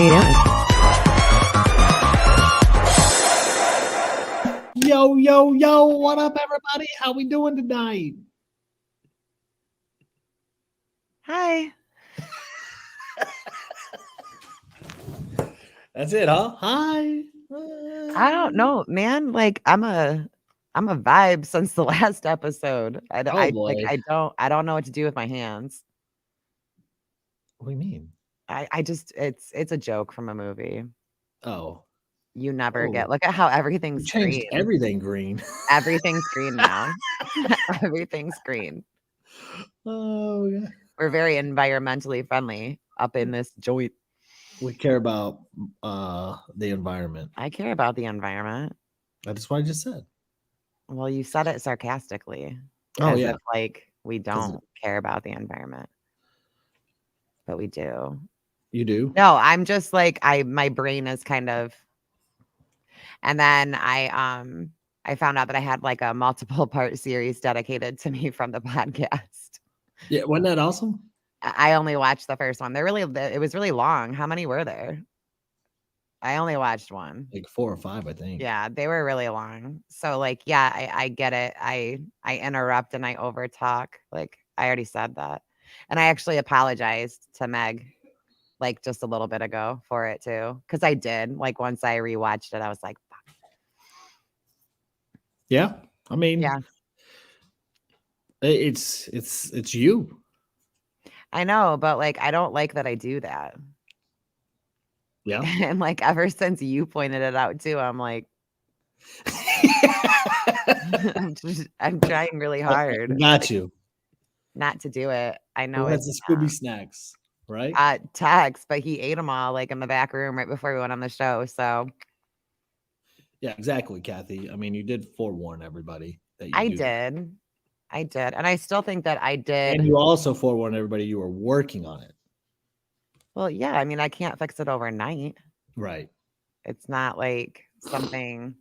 are you doing? Yo, yo, yo, what up, everybody? How we doing tonight? Hi. That's it, huh? Hi. I don't know, man. Like I'm a vibe since the last episode. Oh boy. I don't know what to do with my hands. What do you mean? I just it's a joke from a movie. Oh. You never Oh. get look at how You everything's changed green. everything green. Everything's green now. Everything's green. Oh yeah. We're very environmentally friendly up in this joint. We care about the environment. I care about the environment. That's what I just said. Well, you said it sarcastically. Oh As yeah. if like we don't care about the environment. But we do. You do? No, I'm just like my brain is kind of, and then I found out that I had like a multiple part series dedicated to me from the podcast. Yeah, wasn't that awesome? I only watched the first one. It was really long. How many were there? I only watched one. Like 4 or 5, I think. Yeah, they were really long. So like, yeah, I get it. I interrupt and I overtalk. Like I already said that. And I actually apologized to Meg like just a little bit ago for it too. Cause I did. Like once I rewatched it, I was like, fuck. Yeah. I mean, Yeah. It's you. I know, but like I don't like that I do that. Yeah. And like ever since you pointed it out too, I'm like, I'm trying really hard. Got you. Not to do it. I know Who has it's the Scooby snacks, right? Tex, but he ate them all like in the back room right before we went on the show. So Yeah, exactly, Kathy. I mean, you did forewarn everybody that you I do that. did. I did. And I still think that I did. And you also forewarned everybody you were working on it. Well, yeah, I mean, I can't fix it overnight. Right. It's not like something,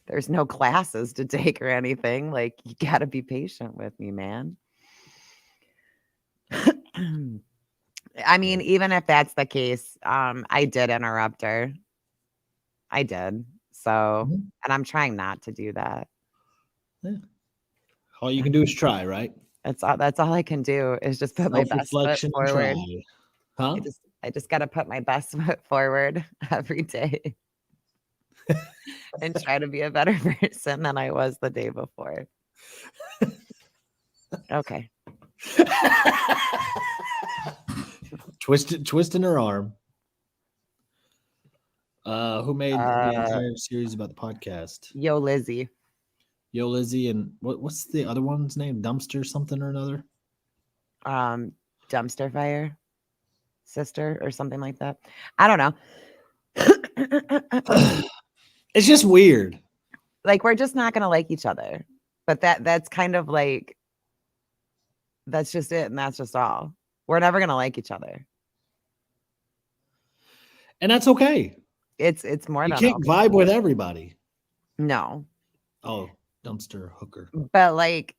there's no classes to take or anything. Like, you got to be patient with me, man. I mean, even if that's the case, I did interrupt her. I did. So, and I'm trying not to do that. Yeah. All you can do is try, right? That's all I can do is just put my best foot forward. Huh? I just got to put my best foot forward every day and try to be a better person than I was the day before. Okay. Twisting her arm. Who made the entire series about the podcast? Yo, Lizzie. Yo, Lizzie, and what's the other one's name? Dumpster something or another? Dumpster fire sister or something like that. I don't know. It's just weird. Like we're just not gonna like each other. But that's kind of like that's just it, and that's just all. We're never gonna like each other. And that's okay. It's more you than can't okay. Vibe with everybody. No. Oh, dumpster hooker. But like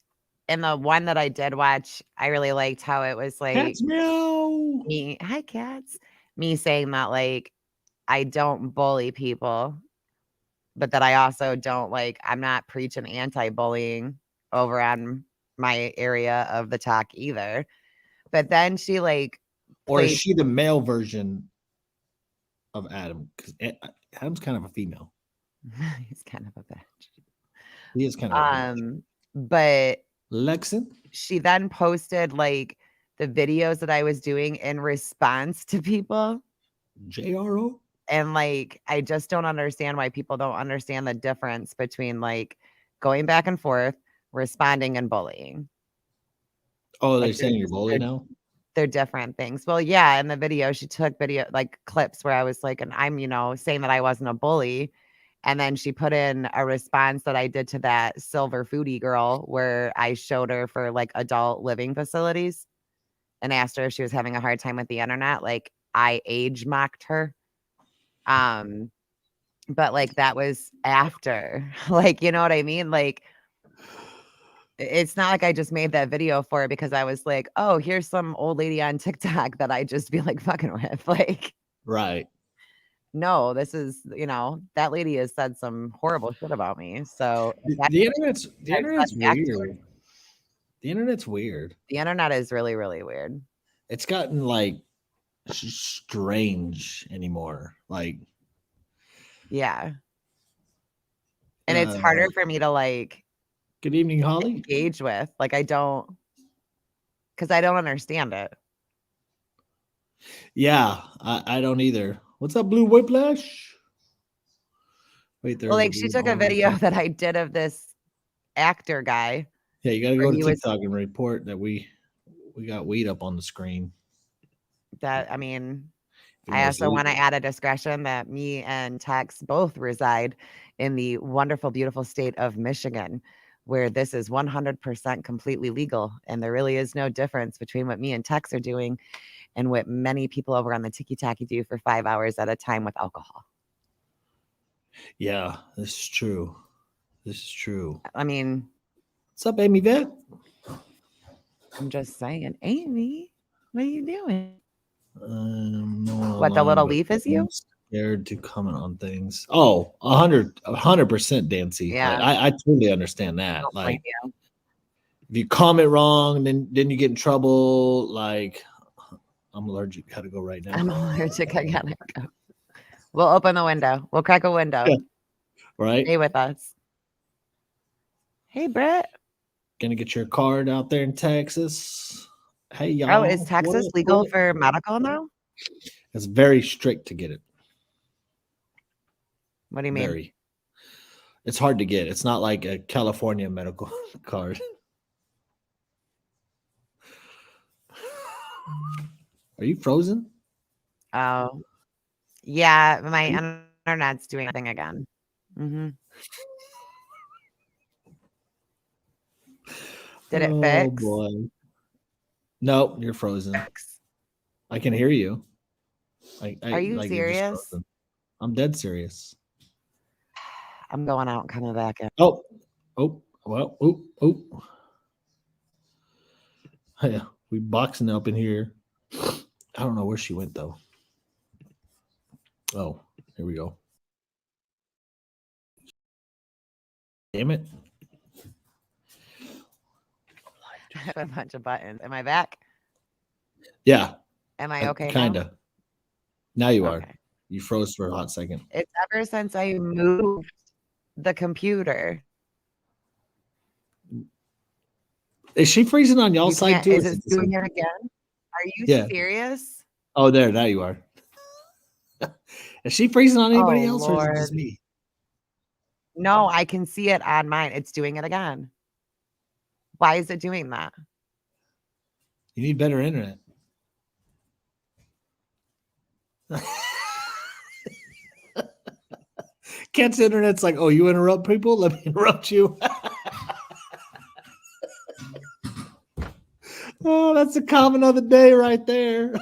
in the one that I did watch, I really liked how it was like Cats meow. Me, hi cats. Me saying that like I don't bully people, but that I also don't like I'm not preaching anti-bullying over on my area of the talk either. But then she like or is she the male version of Adam? Because Adam's kind of a female. He's kind of a bitch. He is kind of a bitch. But Lexin, she then posted like the videos that I was doing in response to people. JRO. And like I just don't understand why people don't understand the difference between like going back and forth, responding, and bullying. Oh, they're saying you're bully now? They're different things. Well, yeah, in the video, she took video like clips where I was like, and I'm, saying that I wasn't a bully. And then she put in a response that I did to that silver foodie girl where I showed her for like adult living facilities and asked her if she was having a hard time with the internet. Like I age mocked her. But like that was after, like, you know what I mean? Like It's not like I just made that video for it because I was like, "Oh, here's some old lady on TikTok that I just feel like fucking with." Like, Right. no, this is, that lady has said some horrible shit about me. So if The, that the internet's the starts internet's said back to her, weird. The internet's weird. the internet is really, really weird. It's gotten like strange anymore. Like Yeah. And it's uh harder for me to like good evening, Holly. engage with. Like I don't because I don't understand it. Yeah, I don't either. What's up, Blue Whiplash? Wait, Well, there's a like she blue took a already video came. that I did of this actor guy Yeah, you gotta where go to he was TikTok and report that we got weed up on the screen. that I mean, If I anybody's also want to legal. add a discretion that me and Tex both reside in the wonderful, beautiful state of Michigan, where this is 100% completely legal. And there really is no difference between what me and Tex are doing and what many people over on the Tiki Taki do for 5 hours at a time with alcohol. Yeah, this is true. This is true. I mean, What's up, Amy Vet? I'm just saying, Amy, what are you doing? No one What, the online, little but leaf is I'm you? scared to comment on things. Oh, 100%, Dancy. Like Yeah, I totally understand that. don't blame Like you. if you comment wrong, then you get in trouble. Like I'm allergic. Gotta go right now. I'm allergic. I gotta go. We'll open the window. We'll crack a window. Yeah. Right? Stay with us. Hey, Brett. Gonna get your card out there in Texas. Hey Oh, is y'all. What Texas up? What legal up? for medical now? It's very strict to get it. What do you mean? Very. It's hard to get. It's not like a California medical card. Are you frozen? Oh, yeah, my internet's doing a thing again. Mhm. Did it Oh fix? boy. No, you're frozen. Fix. I can hear you. Are I you like you're just serious? frozen. I'm dead serious. I'm going out and coming back in. Oh, oh, well, oh, oh. Yeah, we boxing up in here. I don't know where she went though. Oh, here we go. Damn it. I have a bunch of buttons. Am I back? Yeah, Am I okay now? kinda. Now you are. Okay. You froze for a hot second. It's ever since I moved the computer. Is she freezing on You y'all's side can't too? Or is is it it the doing same? it again? Are you Yeah. serious? Oh, there. Now you are. Is she freezing on Oh, anybody else, or is it Lord. just me? No, I can see it on mine. It's doing it again. Why is it doing that? You need better internet. Cat's internet's like, oh, you interrupt people? Let me interrupt you. Oh, that's a comment of the day right there.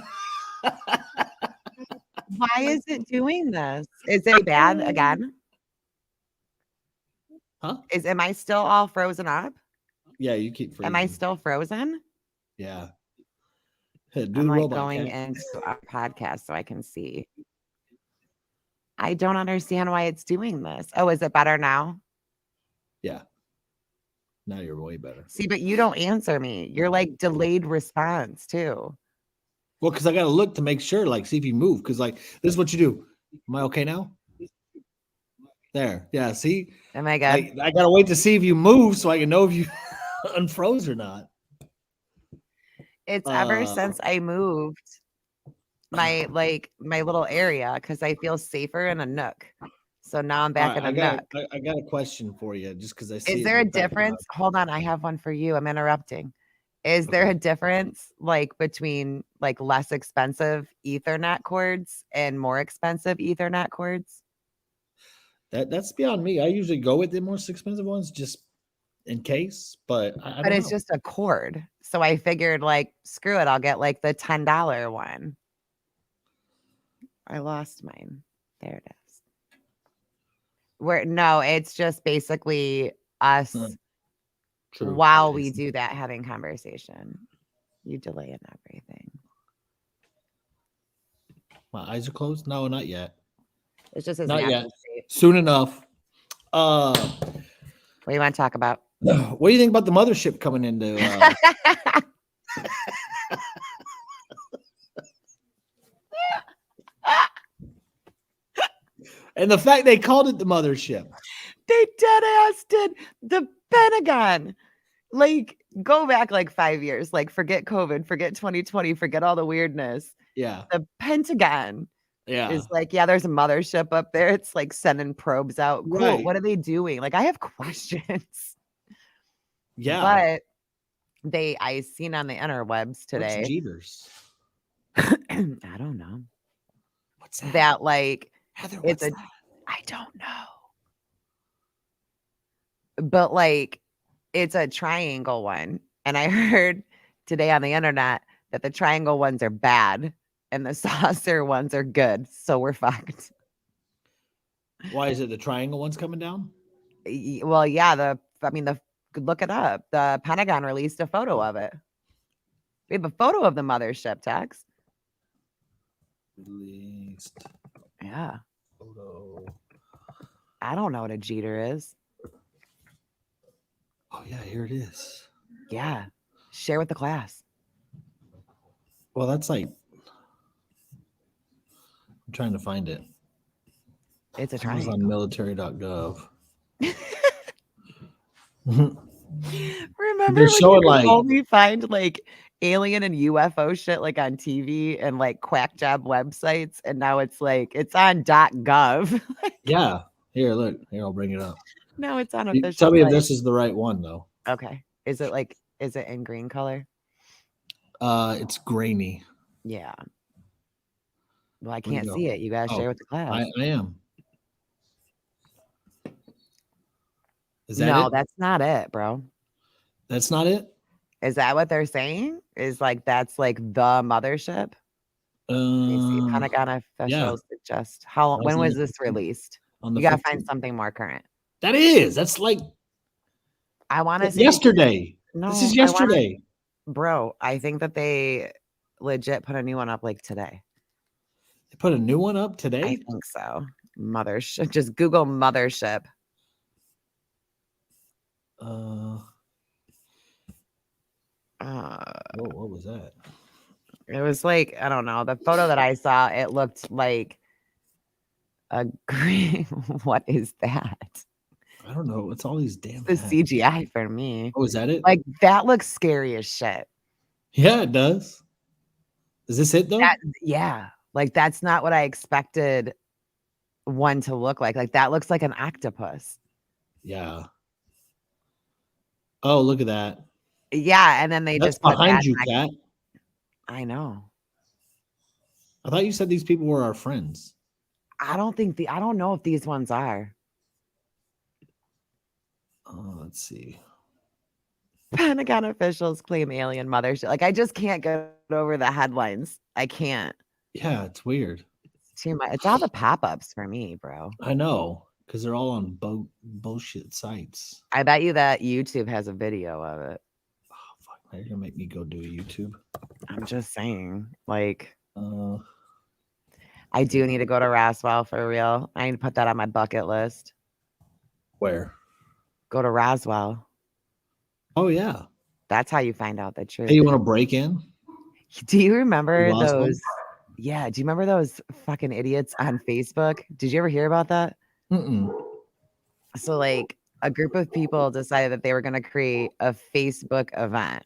Why is it doing this? Is it bad again? Huh? Am I still all frozen up? Yeah, you keep Am I freezing. still frozen? Yeah. Hey, do I'm the like robot, going Cat. into our podcast so I can see. I don't understand why it's doing this. Oh, is it better now? Yeah. Now you're way better. See, but you don't answer me. You're like delayed response too. Well, because I got to look to make sure, like, see if you move. Because, like, this is what you do. Am I okay now? There. Yeah. See, Am I good? I got to wait to see if you move so I can know if you unfroze or not. It's ever Uh, since I moved my little area because I feel safer in a nook. So now I'm all back right. in a nook. I got a question for you just because I see Is it in there the a background. difference? Hold on, I have one for you. I'm interrupting. Is there Okay. a difference like between like less expensive Ethernet cords and more expensive Ethernet cords? That's beyond me. I usually go with the most expensive ones just in case, but I But don't it's know. just a cord. So I figured like screw it, I'll get like the $10 one. I lost mine. There it is. Where no, it's just basically Huh. us True. while we do that having conversation. You delay in everything. My eyes are closed? No, not yet. It's just his Not natural yet. state. Soon enough. What do you want to talk about? What do you think about the mothership coming into and the fact they called it the mothership? They dead ass did. The Pentagon. Like, go back like 5 years. Like, forget COVID, forget 2020, forget all the weirdness. Yeah. The Pentagon Yeah. is like, yeah, there's a mothership up there. It's like sending probes out. Cool. Right. What are they doing? Like, I have questions. Yeah. But I seen on the interwebs today. What's Jeeters? I don't know. What's that? That like Heather, it's what's a that? I don't know. But like it's a triangle one. And I heard today on the internet that the triangle ones are bad and the saucer ones are good. So we're fucked. Why is it the triangle one's coming down? Well, yeah, look it up. The Pentagon released a photo of it. We have a photo of the mothership, Tex. Released Yeah. photo. I don't know what a Jeter is. Oh yeah, here it is. Yeah. Share with the class. Well, that's like I'm trying to find it. It's a It was on triangle. military.gov. Remember They're when showing, you could like- only find like alien and UFO shit like on TV and like quack job websites, and now it's like it's on .gov. Yeah. Here, look. Here, I'll bring it up. No, it's on You official. tell me if site. this is the right one though. Okay. Is it in green color? It's grainy. Yeah. Well, I Where'd you can't go? see it. You gotta Oh, share with the class. I am. Is that No, it? that's not it, bro. That's not it? Is that what they're saying? Is like that's like the mothership? Let me see. Pentagon officials suggest when was this released? On the You gotta 15th. find something more current. That's like I want to say yesterday. no, This is yesterday. Bro, I think that they legit put a new one up like today. They put a new one up I today? think so. Mothership. Just Google mothership. What was that? It was like, I don't know. The photo that I saw, it looked like a green. What is that? I don't know. It's all these damn The hats. CGI for me. Oh, is that it? Like that looks scary as shit. Yeah, it does. Is this it though? Yeah. Like that's not what I expected one to look like. Like that looks like an octopus. Yeah. Oh, look at that. Yeah, and then they That's just put behind that you, Kat. I know. I thought you said these people were our friends. I don't know if these ones are. Let's see. Pentagon officials claim alien mothership. Like I just can't get over the headlines. I can't. Yeah, it's weird. It's too much. It's all the pop-ups for me, bro. I know, because they're all on bullshit sites. I bet you that YouTube has a video of it. Oh fuck! Now you're gonna make me go do a YouTube. I'm just saying. Like Uh, I do need to go to Roswell for real. I need to put that on my bucket list. where? Go to Roswell. Oh yeah. That's how you find out the truth. Hey, you want to break in? Do you remember Roswell? those? Yeah. Do you remember those fucking idiots on Facebook? Did you ever hear about that? Mm-mm. So, like, a group of people decided that they were going to create a Facebook event,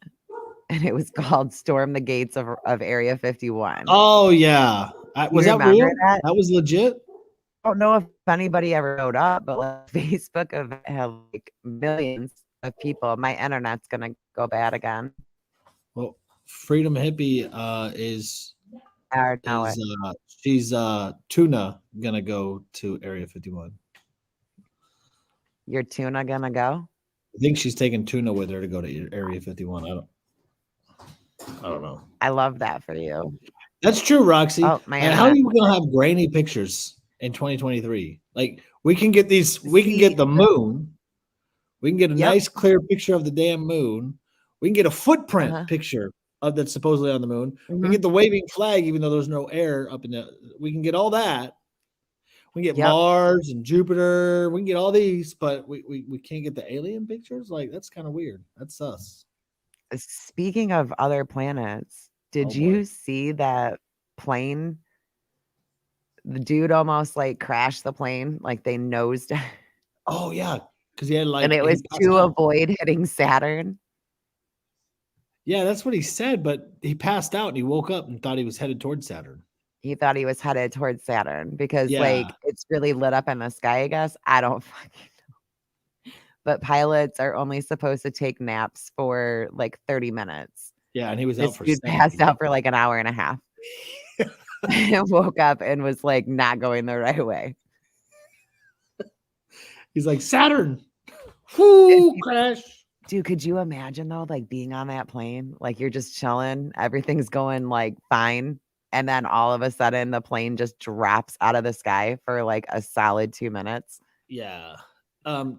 and it was called "Storm the Gates of Area 51." Oh yeah. Was that remember real? that? That was legit. I don't know if anybody ever showed up, but like, Facebook event had like millions of people. My internet's gonna go bad again. Well, Freedom Hippie is she's Tuna gonna go to Area 51. Your tuna gonna go? I think she's taking Tuna with her to go to Area 51. I don't know. I love that for you. That's true, Roxy. Oh, my And how are internet. you gonna have grainy pictures in 2023? Like we can get these, we can get the moon, We can get a Yep. nice clear picture of the damn moon. We can get a footprint Uh-huh. picture of that's supposedly on the moon. We can Mhm. get the waving flag, even though there's no air up in the. We can get all that. We can get Yep. Mars and Jupiter. We can get all these, but we can't get the alien pictures. Like that's kind of weird. That's sus. Speaking of other planets, Oh did boy. you see that plane? The dude almost like crashed the plane, like they nosed, Oh yeah, because he had and like it he was passed to out. avoid hitting Saturn. Yeah, that's what he said, but he passed out and he woke up and thought he was headed towards Saturn. He thought he was headed towards Saturn because, Yeah, like, it's really lit up in the sky, I guess. I don't fucking but pilots are only supposed to take naps for, like, 30 minutes. yeah, and he was out This for dude passed 70. out for, like, an hour and a half and woke up and was, like, not going the right way. He's like, Saturn, And whoo, crash. dude, could you imagine, though, like, being on that plane? Like, you're just chilling, everything's going, like, fine, and then all of a sudden, the plane just drops out of the sky for, like, a solid 2 minutes. Yeah.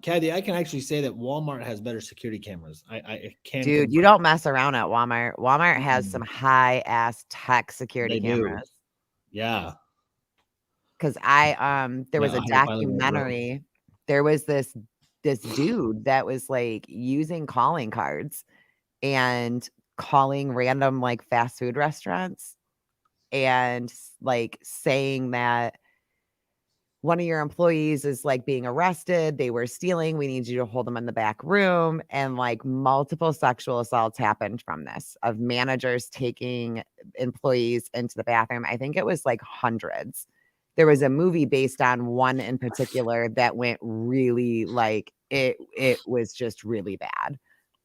Caddy, I can actually say that Walmart has better security cameras. I can Dude, you confirm. don't mess around at Walmart. Walmart has some Mm, high-ass tech security they do. cameras. Yeah. 'Cause there was Now, a how do you finally go rogue? documentary. There was this dude that was, like, using calling cards and calling random, like, fast food restaurants and, like, saying that one of your employees is, like, being arrested, they were stealing, we need you to hold them in the back room, and, like, multiple sexual assaults happened from this, of managers taking employees into the bathroom. I think it was, like, hundreds. There was a movie based on one in particular that went really, like, it was just really bad.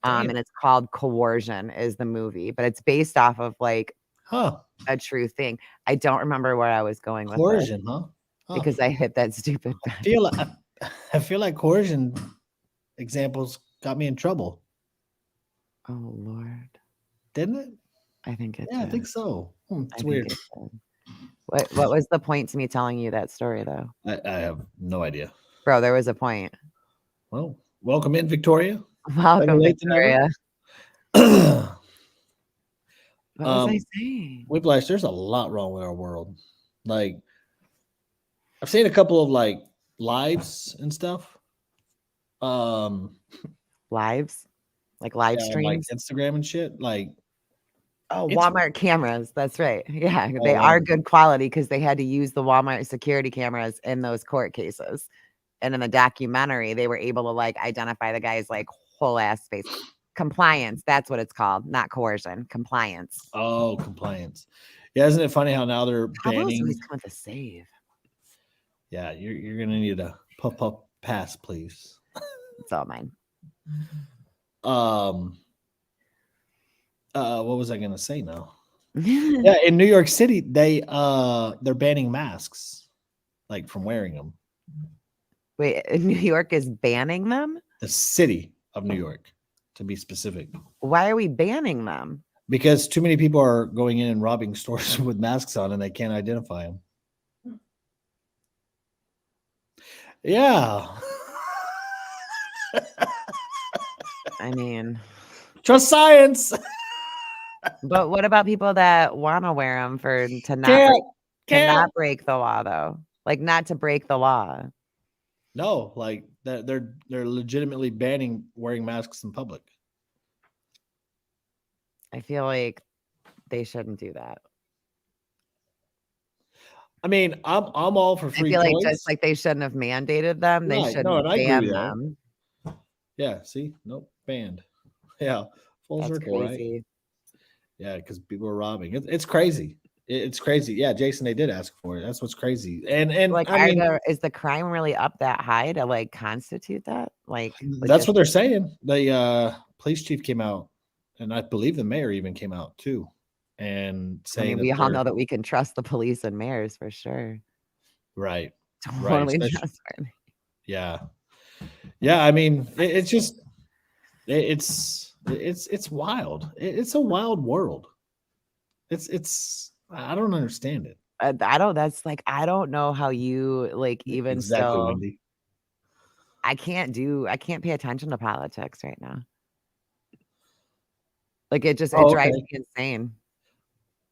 Damn. And it's called Coercion is the movie, but it's based off of, like, Huh. a true thing. I don't remember where I was going with this Coercion, huh? Huh. because I hit that stupid I button. feel like I feel like coercion examples got me in trouble, Oh, Lord. didn't it? I think it Yeah, I did. think so. I It's think weird. it did. What was the point to me telling you that story, though? I have no idea. Bro, there was a point. Well, welcome in, Victoria. Better Welcome, late than never. Victoria. What was I saying? Whiplash, there's a lot wrong with our world. Like, I've seen a couple of like lives and stuff. Lives? Like live Yeah, on like streams? Instagram and shit. Like, Oh, it's Walmart cameras. That's right. Yeah, oh they wow. are good quality because they had to use the Walmart security cameras in those court cases. And in the documentary, they were able to, like, identify the guy's, like, whole ass face. Compliance, that's what it's called, not coercion, compliance. Oh, compliance. Yeah, isn't it funny how now they're Pablo's always banning? come with a save. Yeah, you're gonna need a puff pass, please. It's all mine. Um, what was I gonna say now? Yeah, in New York City, they're banning masks, like from wearing them. Wait, New York is banning them? The city of New York, to be specific, Why are we banning them? because too many people are going in and robbing stores with masks on, and they can't identify them. Yeah, I mean, trust science. but what about people that wanna wear them for to not Can't, break to can't. not break the law, though? Like, not to break the law. No, like they're legitimately banning wearing masks in public. I feel like they shouldn't do that. I mean, I'm all for I free feel like just choice. like they shouldn't have mandated them, they Right. No, shouldn't and I agree with ban that. them. Yeah, see? Nope, banned. Yeah, full That's circle, right? crazy. Yeah, because people are robbing. It's crazy. It's crazy. Yeah, Jason, they did ask for it. That's what's crazy. And Like, I mean, is the crime really up that high to, like, constitute that? Like, that's legit what they're saying. The police chief came out, and I believe the mayor even came out too, and I saying mean, that we all they're know that we can trust the police and mayors for sure. right, right, Totally especially trustworthy. yeah, yeah. I mean, it's just it's wild. It's a wild world. It's I don't understand it. I don't that's like, I don't know how you, like, even Exactly, still Wendy. I can't pay attention to politics right now. Like, it Oh, drives okay. me insane.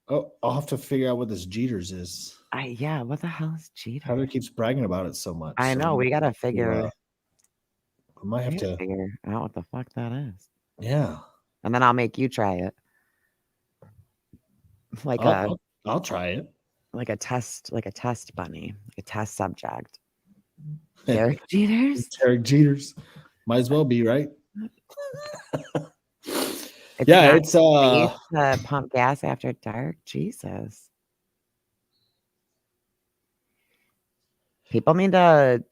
Oh, I'll have to figure out what this Jeters is. Yeah, what the hell is cheater? Heather keeps bragging about it so much. I So know, we gotta we might have to. figure out what the fuck that is. Yeah. And then I'll make you try it. Like I'll try it. like a test bunny, like a test subject. Derek Jeters? Derek Jeters. Might as well be, right? It's Yeah, not it's safe to pump gas after dark. Jesus. People need to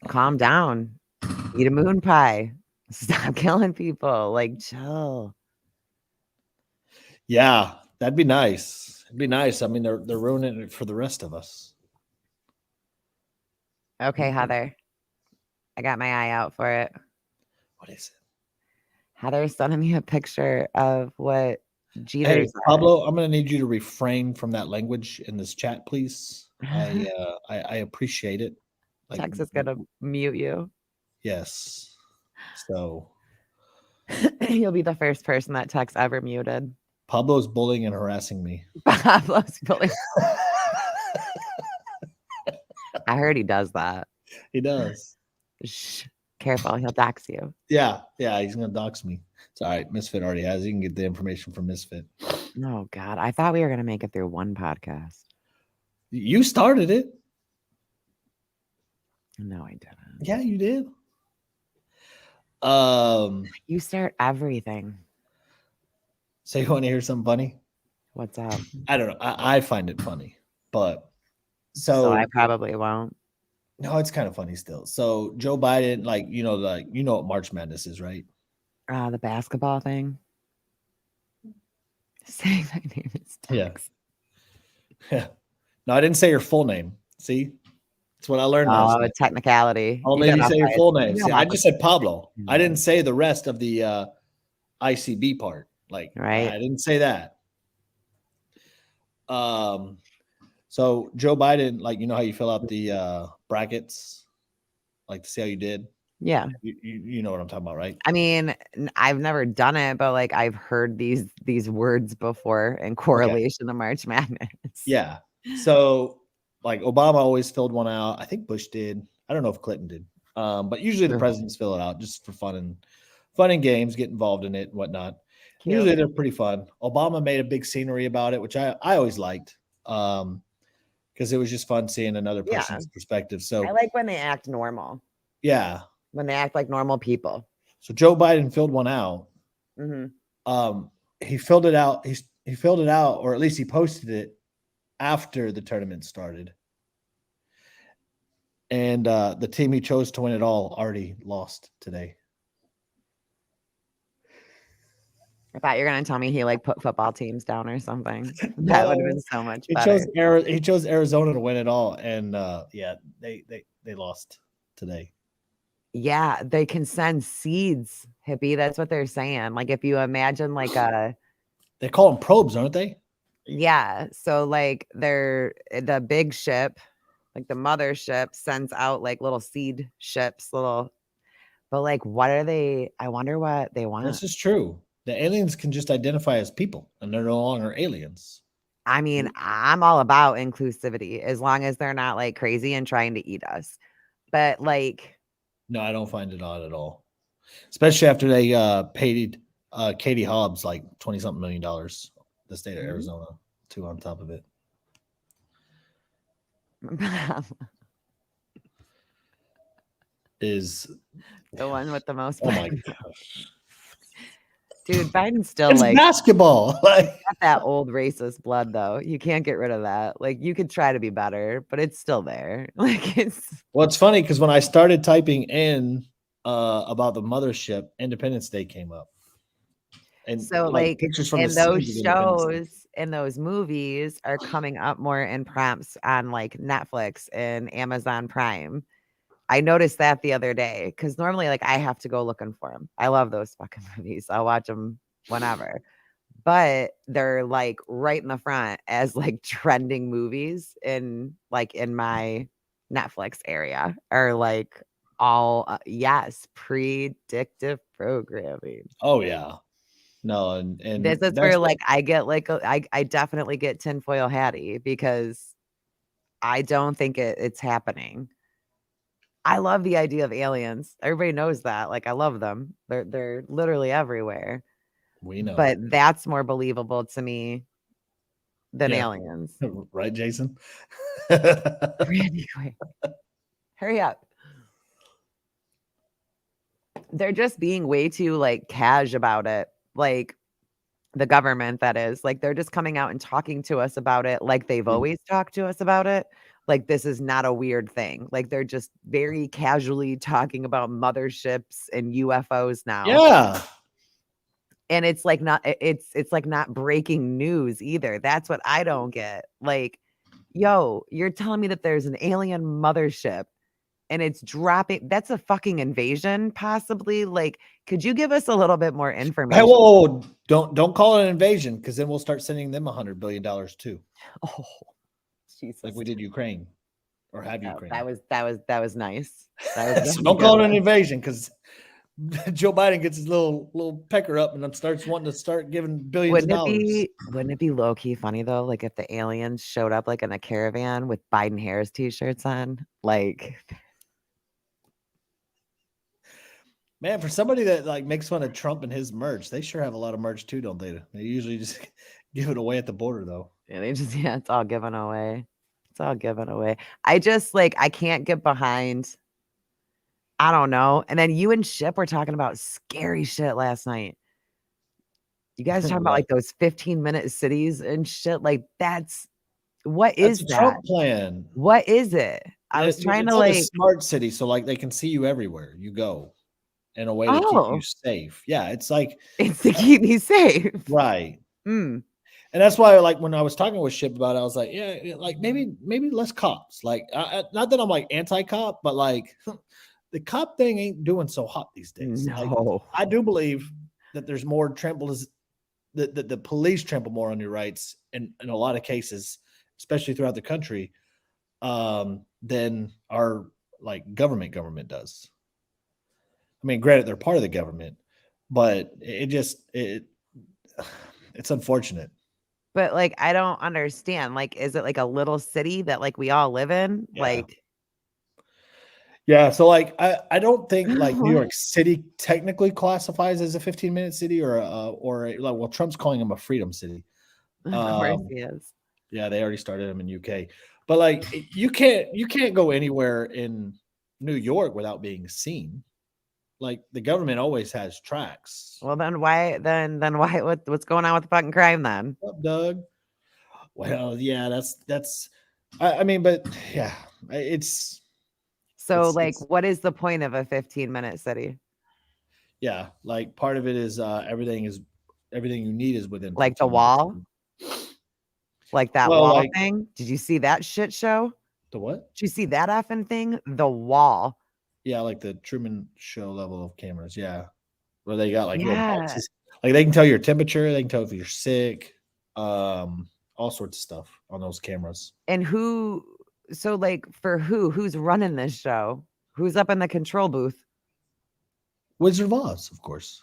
calm down. Eat a moon pie. Stop killing people. Like, chill. yeah, that'd be nice. It'd be nice. I mean, they're ruining it for the rest of us. Okay, Heather. I got my eye out for it. What is it? Heather's sending me a picture of what Jeters Hey, are. Pablo, I'm going to need you to refrain from that language in this chat, please. I appreciate it. Like, Tex is gonna mute you. yes. So You'll be the first person that Tex ever muted. Pablo's bullying and harassing me. Pablo's bullying. I heard he does that. He does. Shh. Careful, he'll dox you. Yeah, he's going to dox me. It's all right. Misfit already has. You can get the information from Misfit. Oh, God. I thought we were going to make it through one podcast. You started it. No, I didn't. Yeah, you did. You start everything. So you want to hear something funny? What's up? I don't know. I find it funny, but So I probably won't. No, it's kind of funny still. So Joe Biden, you know what March Madness is, right? The basketball thing. Say my name is Tex. Yeah. No, I didn't say your full name. See? That's what I learned. Oh, technicality. I'll maybe say your full name. See, I just said Pablo. Mm-hmm. I didn't say the rest of the ICB part. Like, right. I didn't say that. So Joe Biden, like, you know how you fill out the brackets, like to see how you did? Yeah. You know what I'm talking about, right? I mean, I've never done it, but like I've heard these words before in correlation to March Madness. Yeah. So like Obama always filled one out. I think Bush did. I don't know if Clinton did. But usually the presidents fill it out just for fun and games, get involved in it and whatnot. Cute. Usually they're pretty fun. Obama made a big scenery about it, which I always liked. Because it was just fun seeing another person's perspective. So I like when they act normal. Yeah. When they act like normal people. So Joe Biden filled one out. Mm-hmm. He filled it out. He filled it out, or at least he posted it after the tournament started. And the team he chose to win it all already lost today. I thought you were gonna tell me he like put football teams down or something. That would have been so much better. He chose Arizona to win it all, and they lost today. Yeah, they can send seeds, hippie. That's what they're saying. Like if you imagine like they call them probes, aren't they? Yeah. So like the big ship, like the mothership sends out like little seed ships, but like what are they? I wonder what they want. This is true. The aliens can just identify as people and they're no longer aliens. I mean, I'm all about inclusivity as long as they're not like crazy and trying to eat us. But like, no, I don't find it odd at all. Especially after they paid Katie Hobbs like $20-something million, the state of Arizona, too, on top of it. Is the one with the most. Oh my gosh. Dude, Biden's still it's like basketball. Like got that old racist blood though. You can't get rid of that. Like you could try to be better, but it's still there. Like it's funny because when I started typing in about the mothership, Independence Day came up. And so like pictures from those shows and those movies are coming up more in prompts on like Netflix and Amazon Prime. I noticed that the other day because normally like I have to go looking for them. I love those fucking movies. I'll watch them whenever, but they're like right in the front as like trending movies in my Netflix area or like All yes, predictive programming. Oh yeah. No, This and is that's where what like I get like I definitely get tinfoil hattie because I don't think it's happening. I love the idea of aliens. Everybody knows that. Like I love them. They're literally everywhere. we know. But that's more believable to me than Yeah. aliens. Right, Jason? Randy Quaid, hurry up. They're just being way too like cash about it. Like the government, that is. Like they're just coming out and talking to us about it like they've Mm. always talked to us about it. Like this is not a weird thing. Like they're just very casually talking about motherships and UFOs now. Yeah. And it's like not it's like not breaking news either. That's what I don't get. Like, yo, you're telling me that there's an alien mothership and it's dropping. That's a fucking invasion, possibly. Like, could you give us a little bit more Hey, information? whoa, don't call it an invasion because then we'll start sending them $100 billion too, Oh, like Jesus. we did Ukraine or have Oh, Ukraine. that was nice. That was So definitely a don't good call it an one. invasion because Joe Biden gets his little pecker up and then starts wanting to start giving billions of dollars. Wouldn't it be low key funny though? Like if the aliens showed up like in a caravan with Biden Harris t-shirts on? Like Man, for somebody that like makes fun of Trump and his merch, they sure have a lot of merch too, don't they? They usually just give it away at the border though. yeah, they just yeah, it's all given away. It's all given away. I just like I can't get behind. I don't know. And then you and Ship were talking about scary shit last night. You guys talking about What? like those 15-minute cities and shit. Like that's what That's is a that? Trump plan. What is it? I was trying It's to like a like, smart city, so like they can see you everywhere you go in a way to keep you oh, safe. Yeah, it's like it's to keep me safe. right. Mm, And that's why, like, when I was talking with Ship about it, I was like, yeah, like maybe less cops. Like, not that I'm like anti-cop, but like the cop thing ain't doing so hot these days. Like, no. I do believe that there's more tramples that the police trample more on your rights in a lot of cases, especially throughout the country, than our like government does. I mean, granted, they're part of the government, but it's unfortunate. But like I don't understand. Like, is it like a little city that like we all live in? Yeah. Like Yeah, so like I don't think like New what? York City technically classifies as a 15-minute city like well Trump's calling them a freedom city. Of course Um he is. yeah, they already started them in UK. But like you can't go anywhere in New York without being seen. Like the government always has tracks. Well, then why what's going on with the fucking crime then? What up, Doug? Well, yeah, that's I mean, but yeah, it's So like it's what is the point of a 15-minute city? yeah, like part of it is everything you need is within Like the 15 minutes. wall? Like that Well, wall like thing? Did you see that shit show? the what? Did you see that effing thing? The wall. Yeah, like the Truman Show level of cameras. Yeah, where they got like little Yeah. boxes. Like they can tell your temperature. They can tell if you're sick. All sorts of stuff on those cameras. And who so like for who's running this show? Who's up in the control booth? Wizard of Oz, of course.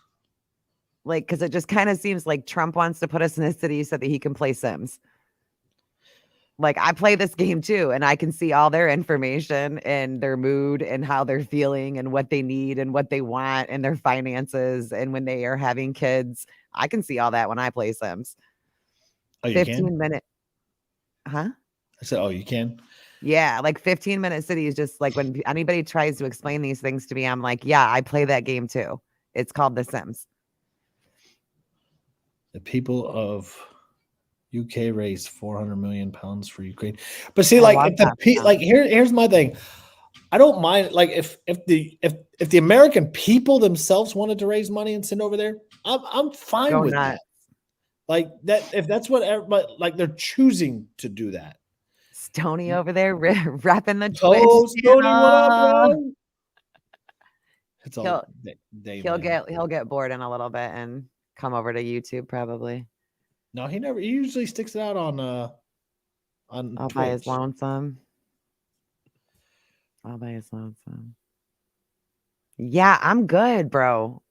Like, because it just kind of seems like Trump wants to put us in a city so that he can play Sims. Like, I play this game too, and I can see all their information and their mood and how they're feeling and what they need and what they want and their finances and when they are having kids. I can see all that when I play Sims. Oh, you can? 15-minute, huh? I said, oh, you can. Yeah, like 15-minute city is just like when anybody tries to explain these things to me, I'm like, yeah, I play that game too. It's called The Sims. The people of UK raised 400 million pounds for Ukraine. But see, I like love if that. like here's my thing. I don't mind like if the American people themselves wanted to raise money and send over there, I'm fine Go with that. nuts. Like that if that's what everybody like they're choosing to do that. Stoney over there repping the Twitch Oh, Stoney, what up, channel. bro? It's all He'll Dave man. he'll get bored in a little bit and come over to YouTube probably No, he usually sticks it out on all by his Twitch. lonesome. All by his lonesome. Yeah, I'm good, bro.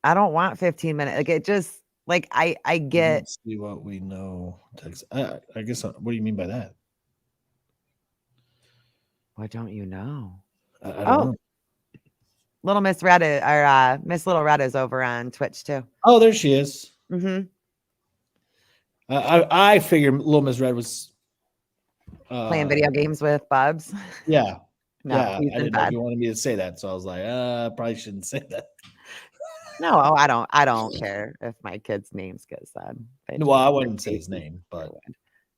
I don't want 15 minutes. Like, it just like, I get Let's see what we know. Text. I guess. What do you mean by that? what don't you know? I don't Oh, know. Little Miss Retta or, Miss Little Retta's over on Twitch too. Oh, there she is. Mhm. I figured Little Miss Red was. Playing Uh, video games with Bubs. yeah, No, yeah. he's I in didn't know if bed. you wanted me to say that, so I was like, I probably shouldn't say that. No, oh, I don't care if my kids' names get said. They Well, just I their wouldn't say his faces name, never but would.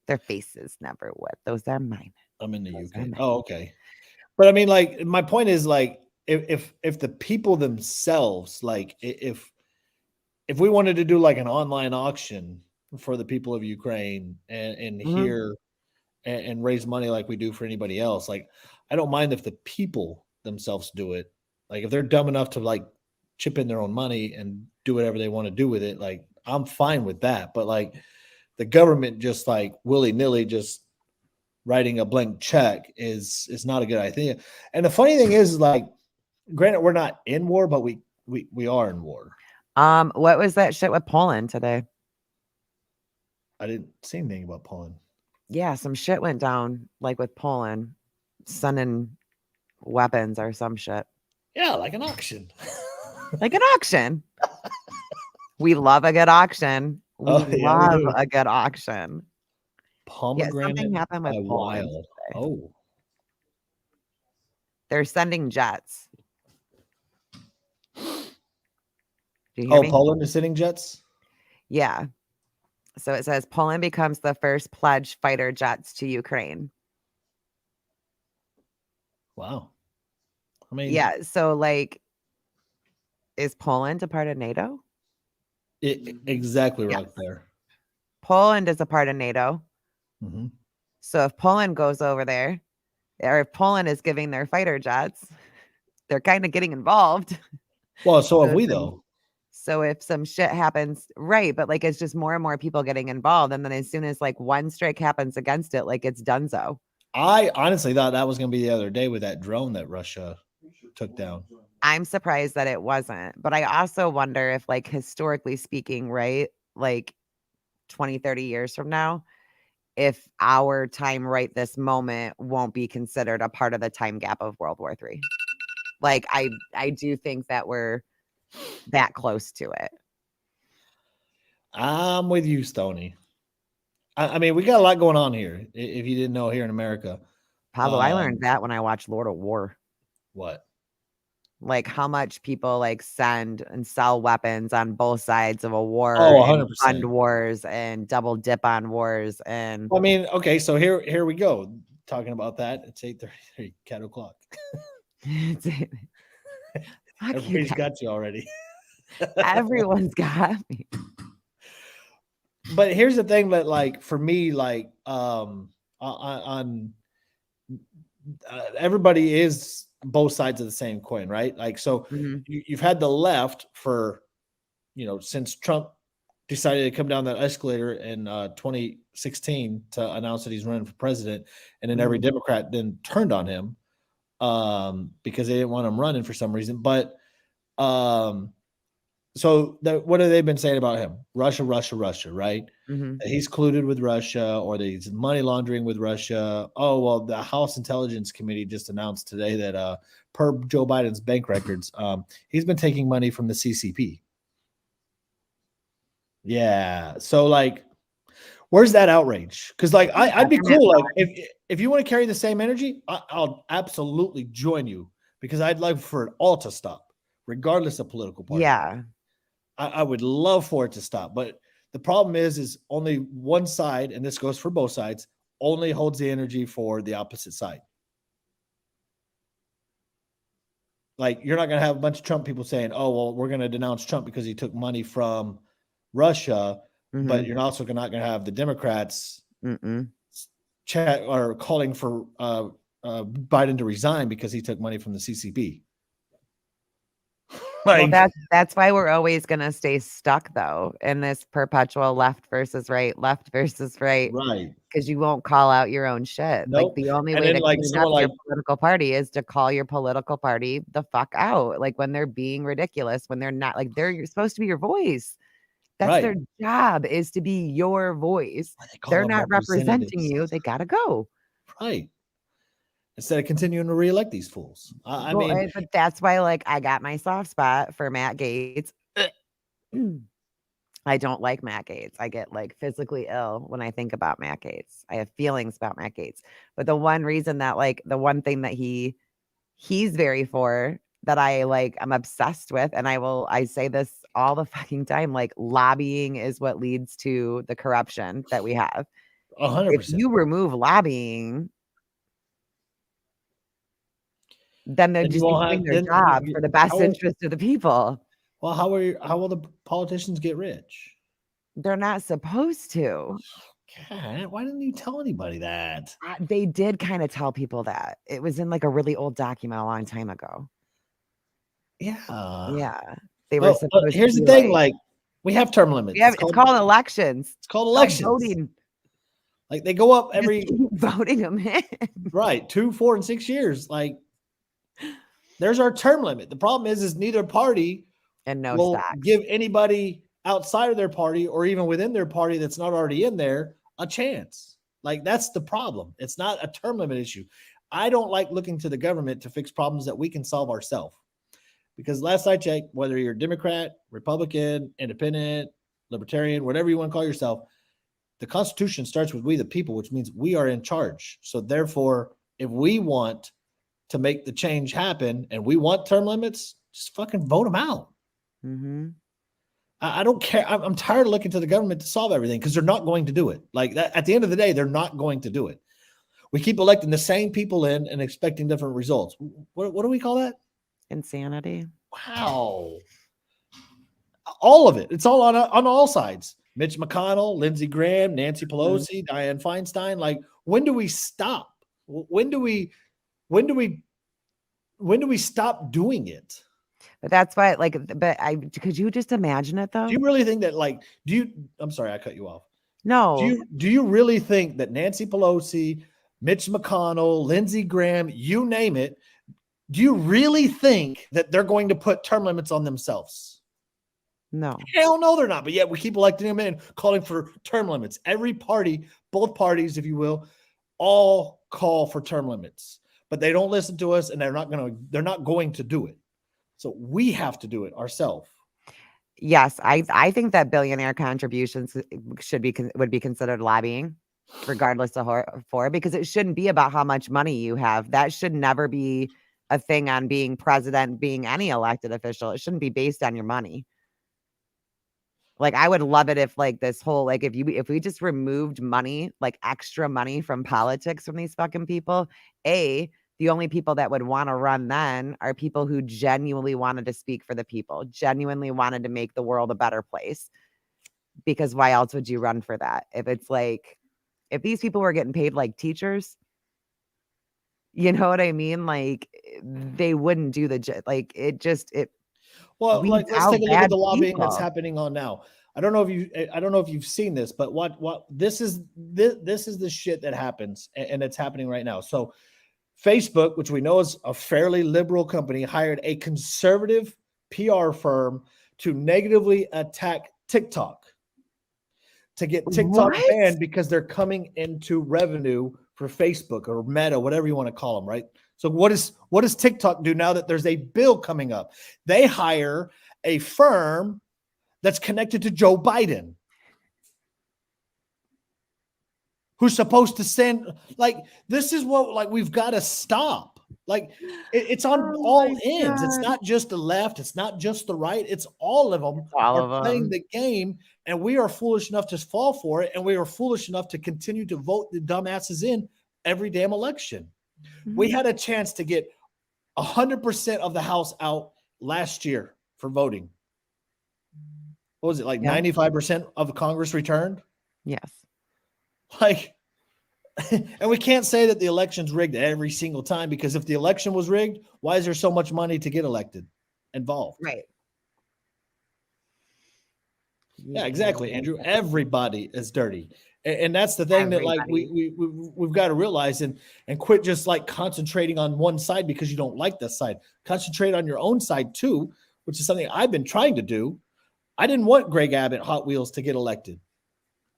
Their faces never would. Those are mine. I'm in the Those are UK. mine. Oh, okay. But I mean, like, my point is, like, if the people themselves, like, if we wanted to do like an online auction for the people of Ukraine and Mhm. here and raise money like we do for anybody else, like, I don't mind if the people themselves do it. Like, if they're dumb enough to like chip in their own money and do whatever they want to do with it, like, I'm fine with that. But like the government just like willy nilly just writing a blank check is not a good idea. And the funny thing is, like, granted, we're not in war, but we are in war. What was that shit with Poland today? I didn't say anything about Poland. Yeah, some shit went down like with Poland sending weapons or some shit. Yeah, like an auction. Like an auction. We love a good auction. We Oh yeah, we love do. a good auction. Yeah, something Pomegranate happened with by Poland Wild. today. Oh, They're sending jets. Do you hear oh, me? Poland is sending jets. Yeah. So it says Poland becomes the first pledged fighter jets to Ukraine. Wow. I mean, Yeah. So, like, is Poland a part of NATO? exactly right Yes. there. Poland is a part of NATO. Hmm. So if Poland goes over there, or if Poland is giving their fighter jets, they're kind of getting involved. Well, so have So if we some though. so if some shit happens, right? But like it's just more and more people getting involved, and then as soon as like one strike happens against it, like it's donezo. I honestly thought that was going to be the other day with that drone that Russia took down. I'm surprised that it wasn't. But I also wonder if, like, historically speaking, right, like 20, 30 years from now, if our time right this moment won't be considered a part of the time gap of World War III. Like I do think that we're that close to it. I'm with you, Stony. I mean, we got a lot going on here. If you didn't know, here in America, Pablo, I learned um, that when I watched Lord of War. what? Like how much people like send and sell weapons on both sides of a war Oh, and fund 100%. wars and double dip on wars and I mean, okay, so here we go. Talking about that, it's 8:33, cat o'clock. fuck you Everybody's guys. got you already. Everyone's got me. But here's the thing that, like, for me, like, on everybody is both sides of the same coin, right? Like, so Mhm, you've had the left for, since Trump decided to come down that escalator in 2016 to announce that he's running for president, and then every mhm. Democrat then turned on him because they didn't want him running for some reason. But um, so what have they been saying about him? Russia, Russia, Russia, right? Mhm. That he's colluded with Russia or that he's money laundering with Russia. Oh, well, the House Intelligence Committee just announced today that per Joe Biden's bank records, he's been taking money from the CCP. Yeah. So, like, where's that outrage? Because, like, I'd be Government cool. Like, if you want to carry the same energy, I'll absolutely join you because I'd like for it all to stop, regardless of political party. yeah. I would love for it to stop. But the problem is only one side, and this goes for both sides, only holds the energy for the opposite side. Like, you're not going to have a bunch of Trump people saying, oh, well, we're going to denounce Trump because he took money from Russia. But Mhm. you're also not going to have the Democrats Mm-mm. chat or calling for Biden to resign because he took money from the CCP. Well, Like, that's why we're always gonna stay stuck though in this perpetual left versus right, left versus right. right. because you won't call out your own shit. Like, Nope. the only And way then to like clean up someone your like political party is to call your political party the fuck out, like, when they're being ridiculous, when they're not like, you're supposed to be your voice. That's right. their job, is to be your voice. Why they call They're them not representing representatives. you, they gotta go. Right. Instead of continuing to reelect these fools. I Well, mean, but that's why, like, I got my soft spot for Matt Gaetz. I don't like Matt Gaetz. I get, like, physically ill when I think about Matt Gaetz. I have feelings about Matt Gaetz. But the one reason that, like, the one thing that he's very for, that I, like, I'm obsessed with, and I say this all the fucking time, like, lobbying is what leads to the corruption that we have. If 100%. you remove lobbying, then they'd Then you just be won't doing have their then job for the best how interest of the people. well, how will the politicians get rich? They're not supposed to. God, why didn't you tell anybody that? They did kinda tell people that. It was in, like, a really old document a long time ago. Yeah. Yeah. They were Well, supposed to here's the be thing, like, like, we have term limits. yeah, it's called elections. It's called It's called elections. voting. Like, they go up Just every keep voting them in. right, 2, 4, and 6 years. Like, there's our term limit. The problem is neither party And no will stocks. give anybody outside of their party or even within their party that's not already in there a chance. Like, that's the problem. It's not a term limit issue. I don't like looking to the government to fix problems that we can solve ourselves. Because last I checked, whether you're Democrat, Republican, Independent, Libertarian, whatever you want to call yourself, the Constitution starts with we the people, which means we are in charge. So therefore, if we want to make the change happen and we want term limits, just fucking vote them out. Mhm. I don't care. I'm tired of looking to the government to solve everything because they're not going to do it. Like that, at the end of the day, they're not going to do it. We keep electing the same people in and expecting different results. What do we call that? Insanity. Wow. All of it. It's all on all sides. Mitch McConnell, Lindsey Graham, Nancy Pelosi, Dianne Feinstein. Like, when do we stop? When do we stop doing it? But that's why, like, could you just imagine it though? Do you really think that, like, I'm sorry, I cut you off. No. Do you really think that Nancy Pelosi, Mitch McConnell, Lindsey Graham, you name it, do you really think that they're going to put term limits on themselves? No. Hell no, they're not. But yet we keep electing them in, calling for term limits. Every party, both parties, if you will, all call for term limits. But they don't listen to us, and they're not going to do it. So we have to do it ourselves. Yes, I think that billionaire contributions would be considered lobbying, regardless of because it shouldn't be about how much money you have. That should never be a thing on being president, being any elected official. It shouldn't be based on your money. Like, I would love it if, like, this whole, like, if we just removed money, like, extra money from politics from these fucking people. The only people that would want to run then are people who genuinely wanted to speak for the people, genuinely wanted to make the world a better place. Because why else would you run for that? If it's like, if these people were getting paid like teachers, you know what I mean? Like, they wouldn't do like, it Well, like, weeds let's out take a look at bad the lobbying that's people. happening on now. I don't know if you've seen this, but what this is the shit that happens, and it's happening right now. So Facebook, which we know is a fairly liberal company, hired a conservative PR firm to negatively attack TikTok, to get TikTok What? banned because they're coming into revenue for Facebook or Meta, whatever you want to call them, right? So what does TikTok do now that there's a bill coming up? They hire a firm that's connected to Joe Biden, who's supposed to send, like, this is what, like, we've got to stop. Like, it's on Oh all my ends. It's God. not just the left. It's not just the right. It's all of them All are of playing them. the game, and we are foolish enough to fall for it, and we are foolish enough to continue to vote the dumbasses in every damn election. We had a chance to get 100% of the House out last year for voting. What was it, like 95% of Congress returned? Yes. Like, and we can't say that the election's rigged every single time, because if the election was rigged, why is there so much money to get elected involved? Right. Yeah, exactly, Andrew. Everybody is dirty. And that's the thing that like Everybody. we've got to realize and quit just like concentrating on one side because you don't like that side. Concentrate on your own side too, which is something I've been trying to do. I didn't want Greg Abbott Hot Wheels to get elected,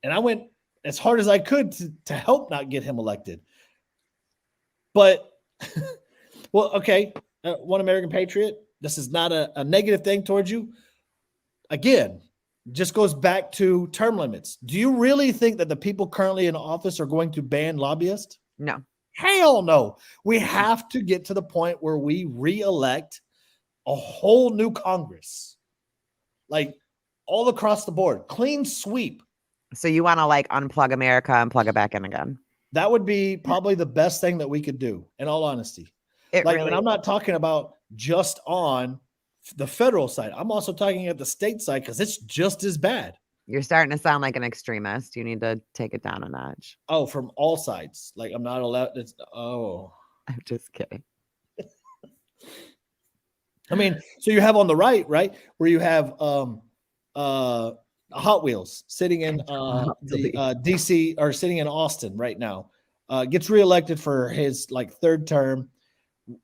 and I went as hard as I could to help not get him elected. But well, okay, one American Patriot. This is not a negative thing towards you. Again, just goes back to term limits. Do you really think that the people currently in office are going to ban lobbyists? No. Hell no. We have to get to the point where we re-elect a whole new Congress, like all across the board, clean sweep. So you want to like unplug America and plug it back in again? That would be probably the best thing that we could do, in all honesty. It Like, really and I'm not talking about just on the federal side. I'm also talking at the state side because it's just as bad. You're starting to sound like an extremist. You need to take it down a notch. Oh, from all sides. Like I'm not allowed. I'm just kidding. I mean, so you have on the right, where you have Hot Wheels sitting in the DC or sitting in Austin right now. Gets reelected for his like third term,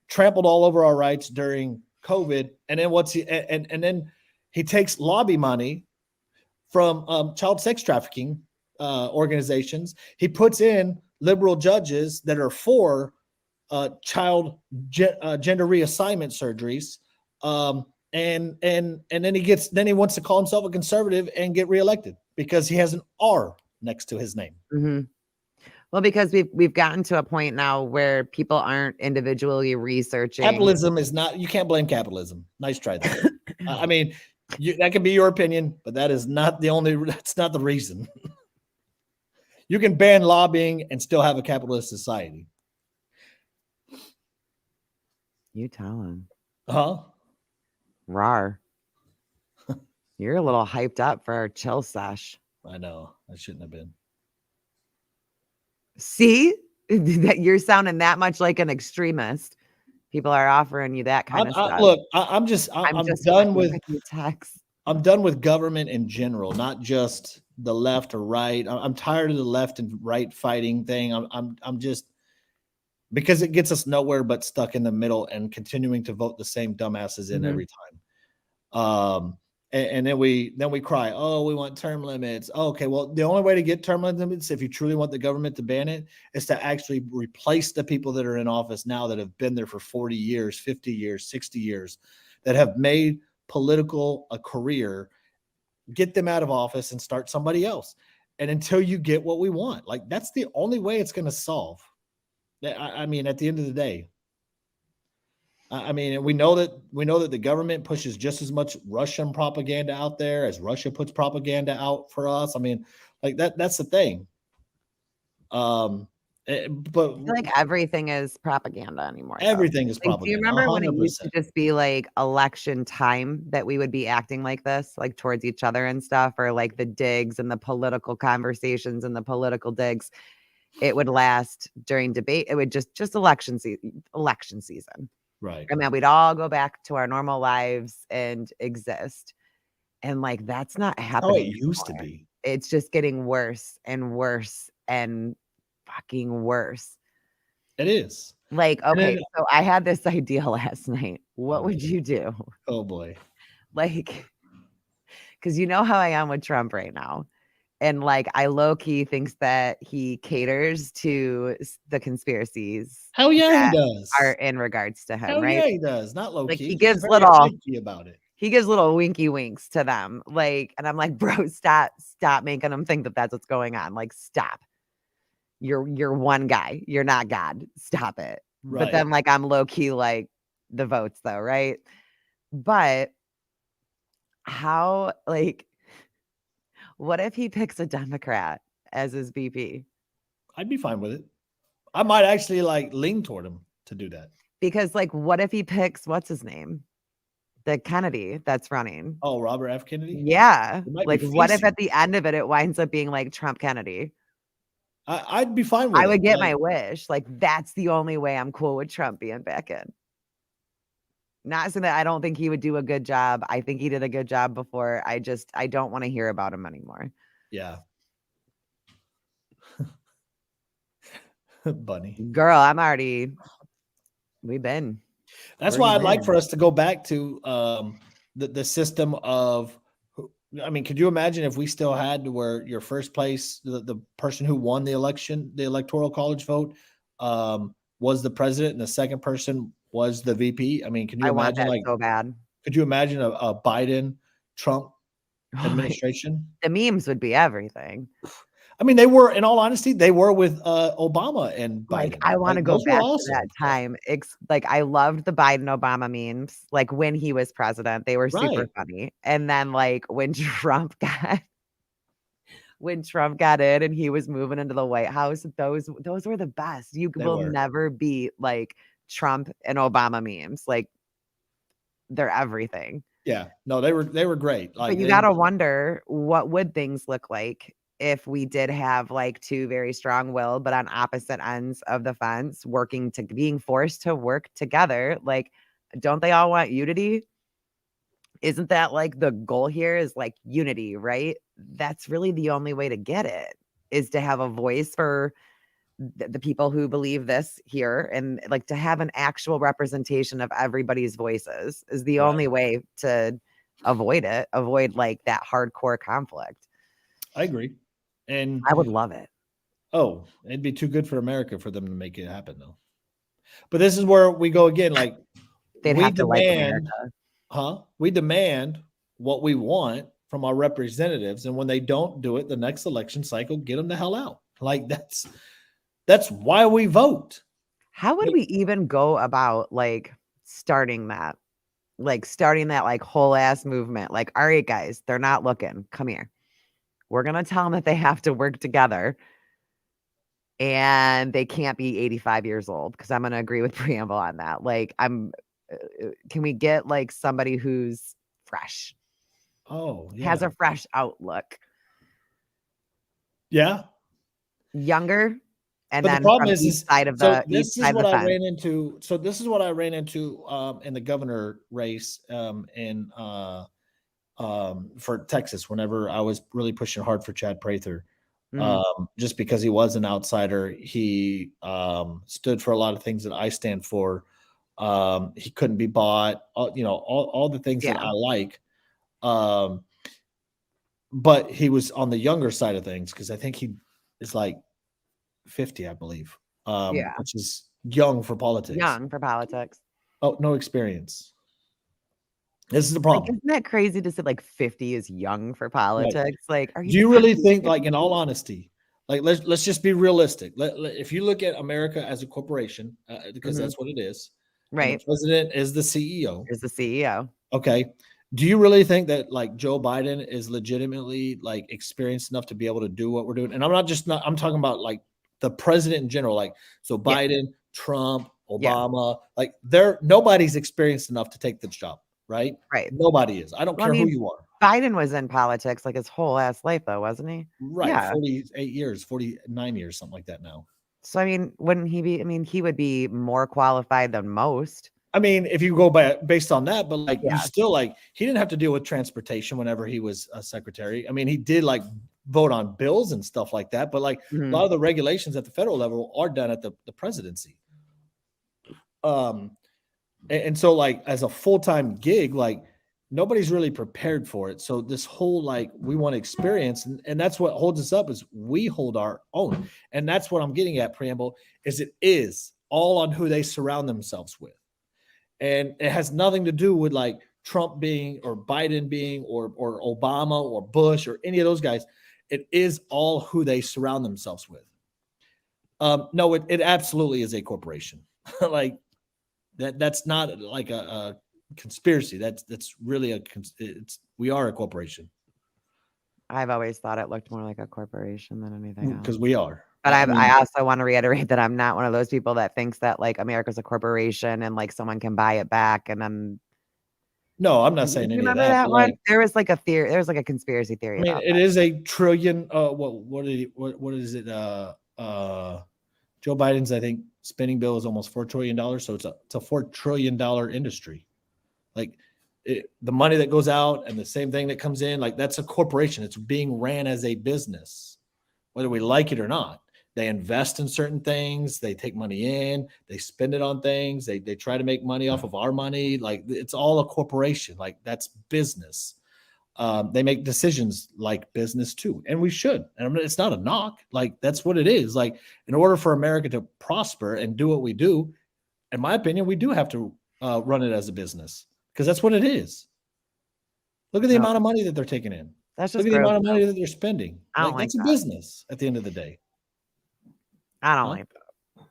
trampled all over our rights during COVID, and then and then he takes lobby money from child sex trafficking organizations. He puts in liberal judges that are for child gender reassignment surgeries. And then he wants to call himself a conservative and get reelected because he has an R next to his name. Mm-hmm. Well, because we've gotten to a point now where people aren't individually researching. Capitalism is not. You can't blame capitalism. Nice try though. I mean, that can be your opinion, but that is not the only. That's not the reason. You can ban lobbying and still have a capitalist society. You tell him. Huh? Rar. You're a little hyped up for our chill sesh. I know. I shouldn't have been. See? That you're sounding that much like an extremist. People are offering you that kind of stuff. Look, I'm done with text. I'm done with government in general, not just the left or right. I'm tired of the left and right fighting thing. I'm just because it gets us nowhere but stuck in the middle and continuing to vote the same dumbasses in every time. And then we cry, oh, we want term limits. Oh, okay, well, the only way to get term limits, if you truly want the government to ban it, is to actually replace the people that are in office now that have been there for 40 years, 50 years, 60 years, that have made political a career, get them out of office and start somebody else. And until you get what we want, like that's the only way it's going to solve. I mean, at the end of the day, I mean, and we know that the government pushes just as much Russian propaganda out there as Russia puts propaganda out for us. I mean, like that's the thing. But like everything is propaganda anymore. Everything is propaganda. Do you remember 100%. When it used to just be like election time that we would be acting like this, like towards each other and stuff, or like the digs and the political conversations and the political digs? It would last during debate. It would just election season. Right. And then we'd all go back to our normal lives and exist. And like, that's not happening. Oh, it used to be. It's just getting worse and worse and fucking worse. It is. Like, okay, so I had this idea last night. What would you do? Oh boy. Like, because you know how I am with Trump right now. And like, I low-key thinks that he caters to the conspiracies. Hell yeah, he does. Are in regards to him, Hell right? Yeah, he does. Not low-key. Like he gives little about it. He gives little winky winks to them. Like, and I'm like, bro, stop making them think that that's what's going on. Like, stop. You're one guy. You're not God. Stop it. Right. But then like I'm low-key like the votes though, right? But how like what if he picks a Democrat as his VP? I'd be fine with it. I might actually like lean toward him to do that. Because like, what if he picks, what's his name? The Kennedy that's running. Oh, Robert F. Kennedy? Yeah. Like, what if at the end of it winds up being like Trump Kennedy? I'd be fine with it. I would get my wish. Like, that's the only way I'm cool with Trump being back in. Not saying that I don't think he would do a good job. I think he did a good job before. I don't want to hear about him anymore. Yeah. Bunny. Girl, we've been, That's we're why I'd like here. for us to go back to the system of. I mean, could you imagine if we still had to where your first place, the person who won the election, the electoral college vote, was the president, and the second person was the VP? I mean, can you I want imagine? that Like, so bad. could you imagine a Biden Trump Oh, administration? the memes would be everything. I mean, they were, in all honesty, they were with Obama and Like, Biden. I wanna Like, go those were back to that awesome. time. Like, I loved the Biden Obama memes, like, when he was president, they were super Right. funny, and then, like, when Trump got in and he was moving into the White House, those were the best. You They will were. never beat, like, Trump and Obama memes, like, they're everything. Yeah. No, they were great. But Like you they gotta wonder, what would things look like if we did have, like, 2 very strong-willed, but on opposite ends of the fence, being forced to work together, like, don't they all want unity? Isn't that, like, the goal here is, like, unity, right? That's really the only way to get it, is to have a voice for the people who believe this here, and, like, to have an actual representation of everybody's voices is the right. only way to avoid, like, that hardcore conflict. I agree. And I would love it. oh, it'd be too good for America for them to make it happen though. But this is where we go again. Like They'd we have to like demand, America. We demand what we want from our representatives, and when they don't do it, the next election cycle, get them the hell out. Like that's why we vote. How would we even go about, like, starting that? Like, starting that, like, whole ass movement, like, "Alright, guys, they're not looking. Come here. We're gonna tell them that they have to work together, and they can't be 85 years old because 'cause I'm gonna agree with Preamble on that. Like, can we get, like, somebody who's fresh, Oh has yeah, a fresh outlook, yeah. younger, and But the then problem from is so each this is side of what the I fence? ran into. So this is what I ran into in the governor race in for Texas whenever I was really pushing hard for Chad Prather. Mhm. Just because he was an outsider, he stood for a lot of things that I stand for. He couldn't be bought, all the things that Yeah, I like. Um, but he was on the younger side of things because I think he is like 50, I believe, yeah. which is young for politics. Young for politics. Oh, no experience. This is the Like, problem. isn't that crazy to say, like, 50 is young for Right. politics? Like, are you Do you really fucking think, like, kidding in all me? honesty, like, let's just be realistic. If you look at America as a corporation, because Mhm. that's what it is, and the Right. president is the CEO, Is the CEO. okay, do you really think that, like, Joe Biden is legitimately, like, experienced enough to be able to do what we're doing? And I'm talking about, like, the president in general, like, so Yeah, Biden, Trump, yeah, Obama, like, nobody's experienced enough to take the job, right? right. Nobody is. I don't Well, I care who mean, you are. Biden was in politics, like, his whole ass life, though, wasn't he? Right, Yeah. 48 years, 49 years, something like that now. So, I mean, wouldn't he be I mean, he would be more qualified than most. I mean, if you go by based on that, but like you Yeah. still like he didn't have to deal with transportation whenever he was a secretary. I mean, he did like vote on bills and stuff like that, but like a lot Mhm. of the regulations at the federal level are done at the presidency. Um, and so like as a full-time gig, like nobody's really prepared for it. So this whole like we want experience, and that's what holds us up is we hold our own. And that's what I'm getting at, preamble, is it is all on who they surround themselves with. And it has nothing to do with like Trump being or Biden being or Obama or Bush or any of those guys. It is all who they surround themselves with. No, it absolutely is a corporation. Like that's not like a conspiracy. That's really it's we are a corporation I've always thought it looked more like a corporation than anything else. because we are. But I I mean, also wanna reiterate that I'm not one of those people that thinks that, like, America's a corporation and, like, someone can buy it back and then no, I'm not do you saying any of remember that, that but one? like There was, like, a conspiracy theory I mean, about it that. is a trillion. What is it? Joe Biden's, I think, spending bill is almost $4 trillion. So it's a $4 trillion industry. Like the money that goes out and the same thing that comes in, like that's a corporation. It's being ran as a business, whether we like it or not. They invest in certain things. They take money in. They spend it on things. They try to make money off of our money. Like it's all a corporation. Like that's business. They make decisions like business too, and we should. And I mean, it's not a knock. Like that's what it is. Like in order for America to prosper and do what we do, in my opinion, we do have to run it as a business because that's what it is. Look at the No, amount of money that they're taking in. that's Look just at the gross. amount of money that they're spending. I don't Like like that's a that. business at the end of the day. I don't Huh? like that.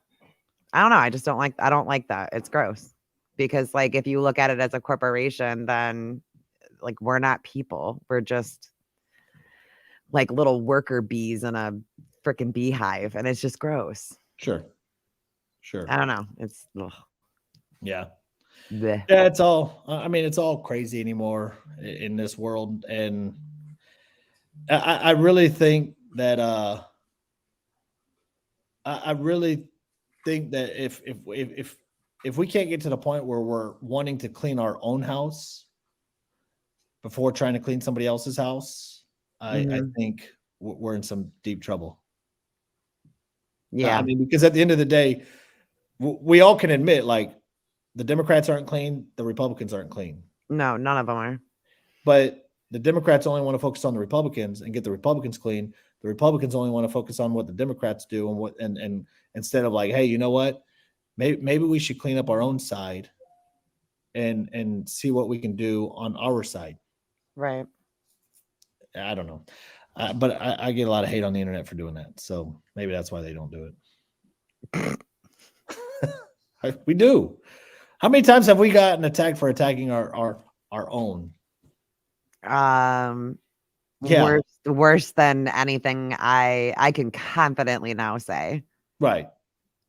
I don't know. I just don't like. I don't like that. It's gross because like if you look at it as a corporation, then like we're not people. We're just like little worker bees in a freaking beehive, and it's just gross. Sure. Sure. I don't know. It's ugh, Yeah. bleh. Yeah, it's all. I mean, it's all crazy anymore in this world, and I really think that. I really think that if we can't get to the point where we're wanting to clean our own house before trying to clean somebody else's house, I Mhm. think we're in some deep trouble. I Yeah. mean, because at the end of the day, we all can admit like the Democrats aren't clean, the Republicans aren't clean. No, none of them are. But the Democrats only want to focus on the Republicans and get the Republicans clean. The Republicans only want to focus on what the Democrats do and what and instead of like, hey, you know what? Maybe we should clean up our own side and see what we can do on our side. Right. I don't know, but I get a lot of hate on the internet for doing that. So maybe that's why they don't do it. We do. How many times have we gotten attacked for attacking our own? Um, Yeah, worse than anything I can confidently now say. right.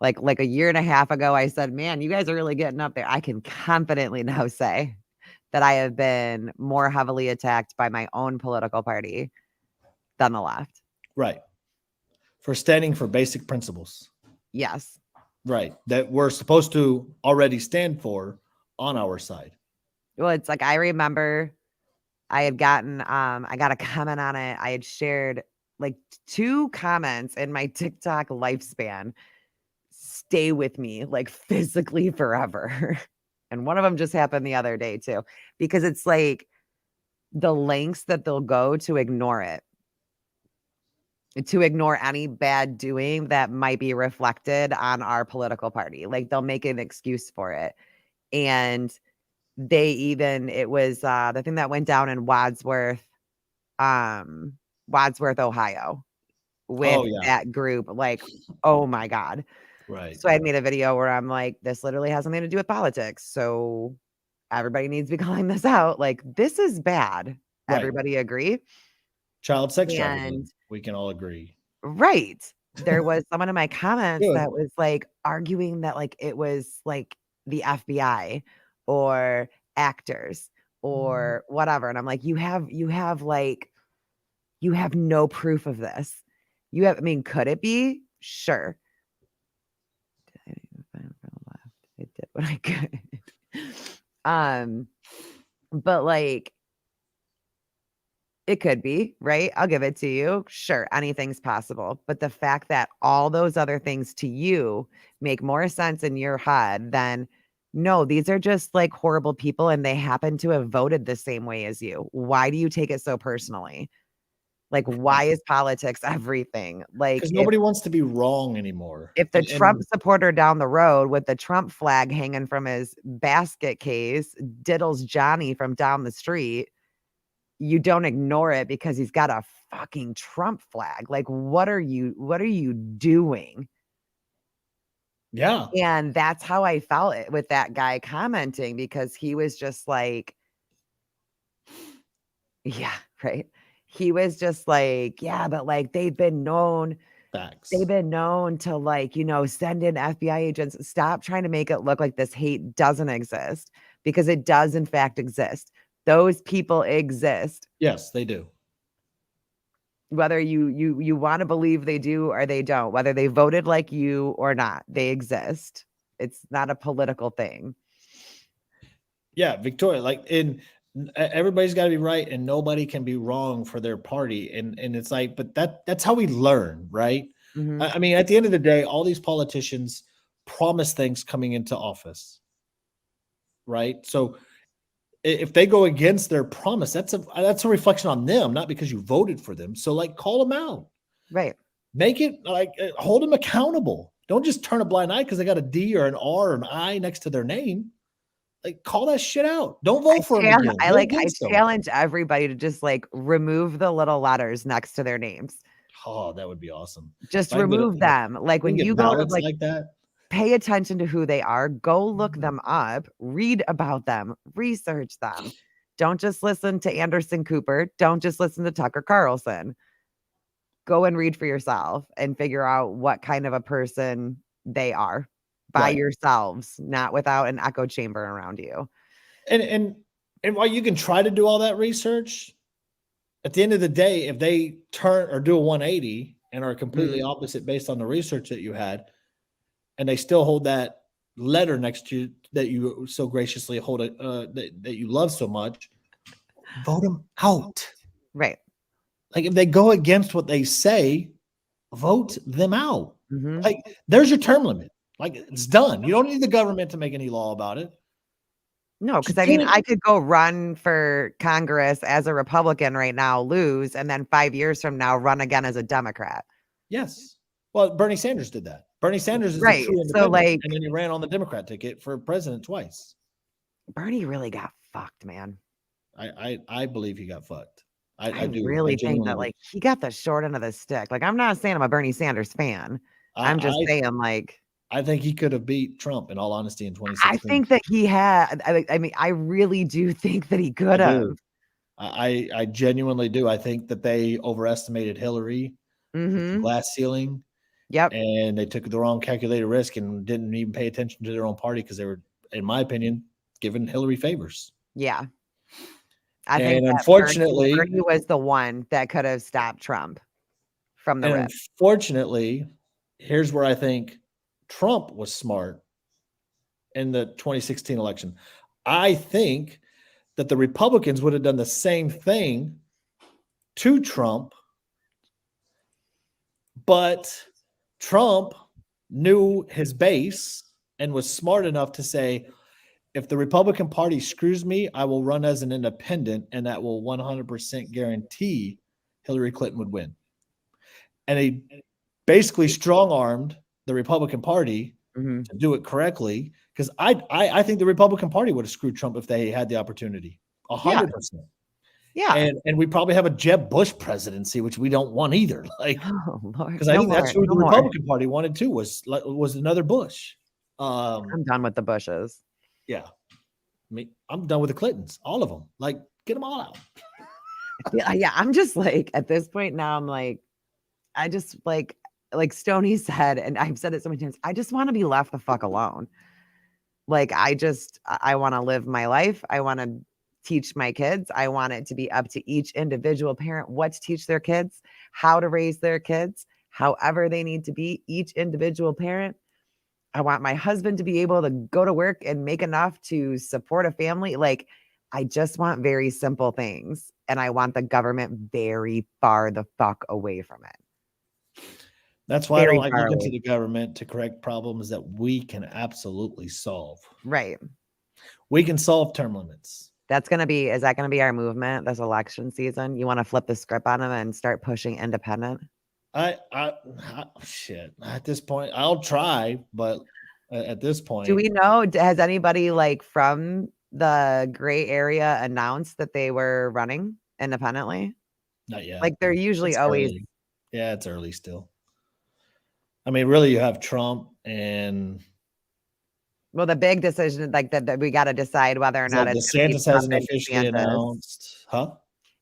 Like a year and a half ago, I said, "Man, you guys are really getting up there." I can confidently now say that I have been more heavily attacked by my own political party than the left. Right. For standing for basic principles. Yes. Right. That we're supposed to already stand for on our side. Well, it's like I remember I had gotten I got a comment on it. I had shared like 2 comments in my TikTok lifespan stay with me like physically forever. And one of them just happened the other day too because it's like the lengths that they'll go to ignore any bad doing that might be reflected on our political party. Like they'll make an excuse for it. And it was the thing that went down in Wadsworth, Ohio with Oh yeah. that group. Like, oh my God. Right. So I made a video where I'm like, this literally has something to do with politics. So everybody needs to be calling this out. Like, this is bad. Right. Everybody agree? Child sex And trafficking. We can all agree. right. There was someone in my comments Good. that was like arguing that like it was like the FBI or actors or whatever. And I'm like, you have no proof of this. I mean, could it be? Sure. I didn't even find it from the left. I did what I could. But like it could be, right? I'll give it to you. Sure, anything's possible. But the fact that all those other things to you make more sense in your head than no, these are just like horrible people and they happen to have voted the same way as you. Why do you take it so personally? Like, why is politics everything? Like, Because nobody wants to be wrong anymore. if the Trump And supporter down the road with the Trump flag hanging from his basket case diddles Johnny from down the street, you don't ignore it because he's got a fucking Trump flag. Like, what are you doing? yeah. And that's how I felt it with that guy commenting because he was just like, yeah, right. He was just like, yeah, but like they've Facts. been known to like, send in FBI agents. Stop trying to make it look like this hate doesn't exist because it does in fact exist. Those people exist. Yes, they do. Whether you want to believe they do or they don't, whether they voted like you or not, they exist. It's not a political thing. Yeah, Victoria, like in everybody's got to be right and nobody can be wrong for their party and it's like but that's how we learn, right? Mhm. I mean, at the end of the day, all these politicians promise things coming into office, right? So if they go against their promise, that's a reflection on them, not because you voted for them. So like, call them out, Right. make it like hold them accountable. Don't just turn a blind eye because they got a D or an R or an I next to their name. Like, call that shit out. Don't vote for them again. Vote I against them. challenge everybody to just, like, remove the little letters next to their names. Oh, that would be awesome. Just If I can get remove them. Like, we can when you get go to, ballots like, like that. pay attention to who they are, go look them up, read about them, research them. Don't just listen to Anderson Cooper. Don't just listen to Tucker Carlson. Go and read for yourself and figure out what kind of a person they are by Right. yourselves, not without an echo chamber around you. And while you can try to do all that research, at the end of the day, if they turn or do a 180 and are completely Mhm. opposite based on the research that you had, and they still hold that letter next to you that you so graciously hold it that you love so much, vote them out. Right. Like if they go against what they say, vote them out. Mhm. Like there's your term limit. Like it's done. You don't need the government to make any law about it. No, because Just I get mean, it. I could go run for Congress as a Republican right now, lose, and then 5 years from now run again as a Democrat. Yes. Well, Bernie Sanders did that. Bernie Sanders is a Right. true So, independent, like, and then he ran on the Democrat ticket for president twice. Bernie really got fucked, man. I believe he got fucked. I I do. I really think genuinely that, do. like, he got the short end of the stick. Like, I'm not saying I'm a Bernie Sanders fan. I I'm just I saying, like, I think he could have beat Trump in all honesty in I 2016. think that he had I mean, I really do think that he I could have. do. I genuinely do. I think that they overestimated Hillary with the Mhm. glass ceiling, Yep. and they took the wrong calculated risk and didn't even pay attention to their own party because they were, in my opinion, giving Hillary favors. Yeah. I think And that unfortunately, Bernie was the one that could have stopped Trump from the and rip. unfortunately, here's where I think Trump was smart in the 2016 election. I think that the Republicans would have done the same thing to Trump, but Trump knew his base and was smart enough to say, if the Republican Party screws me, I will run as an independent, and that will 100% guarantee Hillary Clinton would win. And he basically strong armed the Republican Party Mhm. to do it correctly. Because I think the Republican Party would have screwed Trump if they had the opportunity, Yeah. 100%. Yeah. And we probably have a Jeb Bush presidency, which we don't want either. Like, Oh, Lord. because I No think that's more. who No the more. Republican Party wanted too was another Bush. I'm done with the Bushes. Yeah, I mean, I'm done with the Clintons, all of them. Like, get them all out. Yeah, I'm just like at this point now, I'm like, I just like Stoney said, and I've said it so many times, I just want to be left the fuck alone. Like I want to live my life. I want to teach my kids. I want it to be up to each individual parent what to teach their kids, how to raise their kids, however they need to be, each individual parent. I want my husband to be able to go to work and make enough to support a family. Like, I just want very simple things. And I want the government very far the fuck away from it. That's why I don't Very like far looking to away. the government to correct problems that we can absolutely solve. Right. We can solve term limits. Is that going to be our movement this election season? You want to flip the script on them and start pushing independent? Shit. At this point, I'll try, but at this Do point, we know? Has anybody like from the gray area announced that they were running independently? not yet. Like they're usually It's always. early. Yeah, it's early still. I mean, really, you have Trump and Well, the big decision, like that we got to decide whether or not it's going to be DeSantis Trump hasn't and officially DeSantis. announced, huh?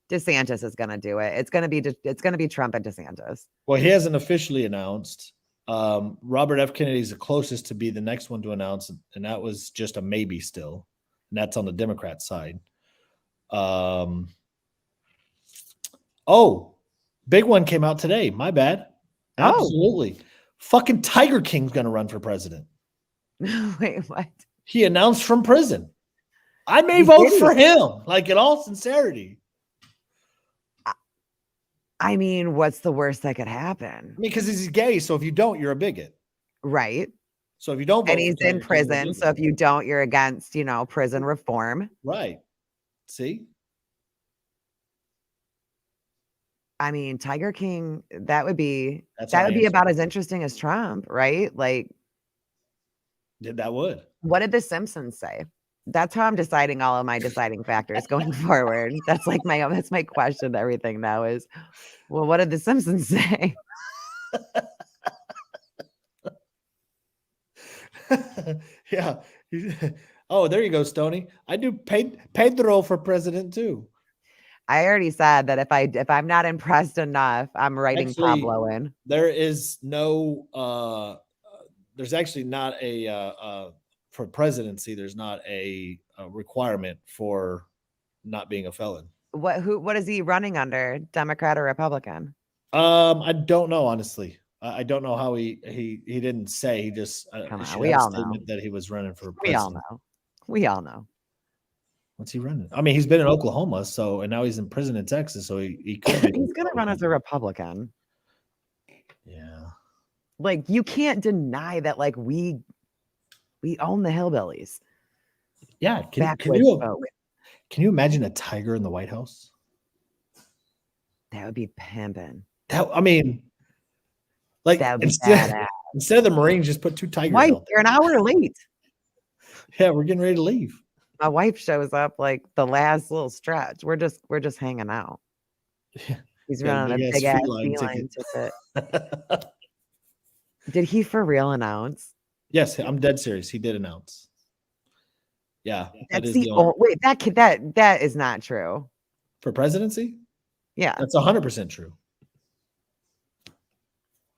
DeSantis is going to do it. It's going to be Trump and DeSantis. Well, he hasn't officially announced. Robert F. Kennedy is the closest to be the next one to announce, and that was just a maybe still, and that's on the Democrat side. Oh, big one came out today. My bad. Oh, Absolutely. Fucking Tiger King's going to run for president. wait, what? He announced from prison. I may Did vote he? for him, like in all sincerity. I mean, what's the worst that could I happen? mean, because he's gay. So if you don't, you're a bigot. Right. So if you don't And vote for he's in Tiger King, you're a prison. So bigot. if you don't, you're against, prison reform. Right. See? I mean, Tiger King, that would be That's our answer. about as interesting as Trump, right? Like, That would. what did The Simpsons say? That's how I'm deciding all of my deciding factors going forward. That's my question to everything now is, well, what did The Simpsons say? Yeah. Oh, there you go, Stoney. I do Pedro for president too. I already said that if I'm not impressed enough, I'm writing Actually, Pablo in. there is no there's actually not a for presidency, there's not a requirement for not being a felon. What is he running under? Democrat or Republican? I don't know, honestly. I don't know how he didn't say. He just Come on, should we have a all know. statement that he was running for We all president. know. We all know. What's he running? I mean, he's been in Oklahoma, so and now he's in prison in Texas, so he could be. He's gonna run as a Republican. Yeah. Like, you can't deny that, like, we own the hillbillies. Yeah. Backwoods folk. Can you imagine a tiger in the White House? That would be pimping. I mean, like That would be badass. instead of the Marines, just put 2 tigers Wife, out there. you're an hour late. Yeah, we're getting ready to leave. My wife shows up like the last little stretch. We're just hanging out. Yeah. He's Got running a big ass feline ticket. Did he for real announce? Yes, I'm dead serious. He did announce. Yeah, That's wait, that is not true. For presidency? Yeah. That's 100% true.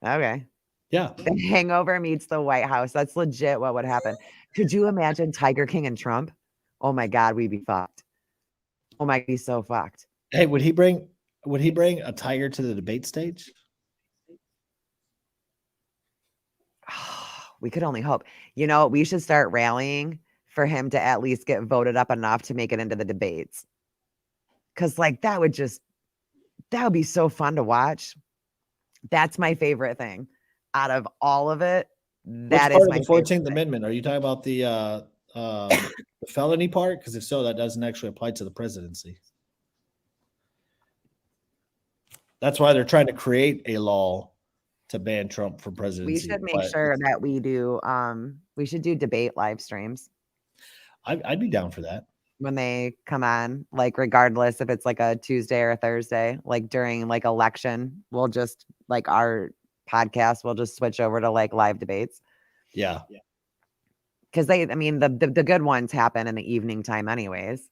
Okay. Yeah. The Hangover meets the White House. That's legit what would happen. Could you imagine Tiger King and Trump? Oh my God, we'd be fucked. Oh my, be so fucked. Hey, would he bring a tiger to the debate stage? We could only hope. We should start rallying for him to at least get voted up enough to make it into the debates. Cause like that would be so fun to watch. That's my favorite thing out of all of it. That is my the 14th Amendment. Are you talking about the felony part? Because if so, that doesn't actually apply to the presidency. That's why they're trying to create a law to ban Trump from presidency. We should make sure that we should do debate live streams. I'd be down for that. When they come on, like regardless if it's like a Tuesday or a Thursday, like during like election, we'll just like our podcast, we'll just switch over to like live debates. Yeah. Because the good ones happen in the evening time anyways.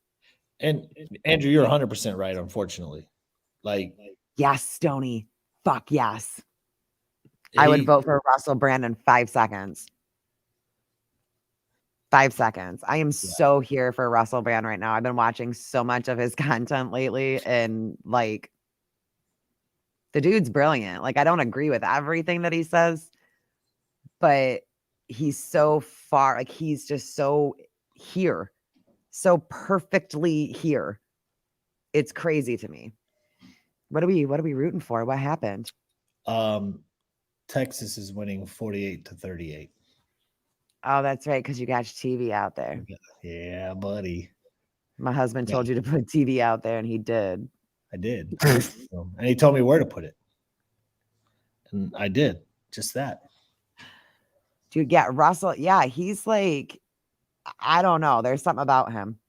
And Andrew, you're 100% right, unfortunately. Like, yes, Stoney. Fuck yes. I would vote for Russell Brand in 5 seconds. 5 seconds. I am so here for Russell Brand right now. I've been watching so much of his content lately, and like the dude's brilliant. Like, I don't agree with everything that he says, but he's so far, like he's just so here, so perfectly here. It's crazy to me. What are we rooting for? What happened? Texas is winning 48-38. Oh, that's right, because you got your TV out there. Yeah, buddy. My husband told you to put TV out there, and he did. I did. And he told me where to put it. And I did just that. Dude, yeah, Russell, yeah, he's like, I don't know. There's something about him.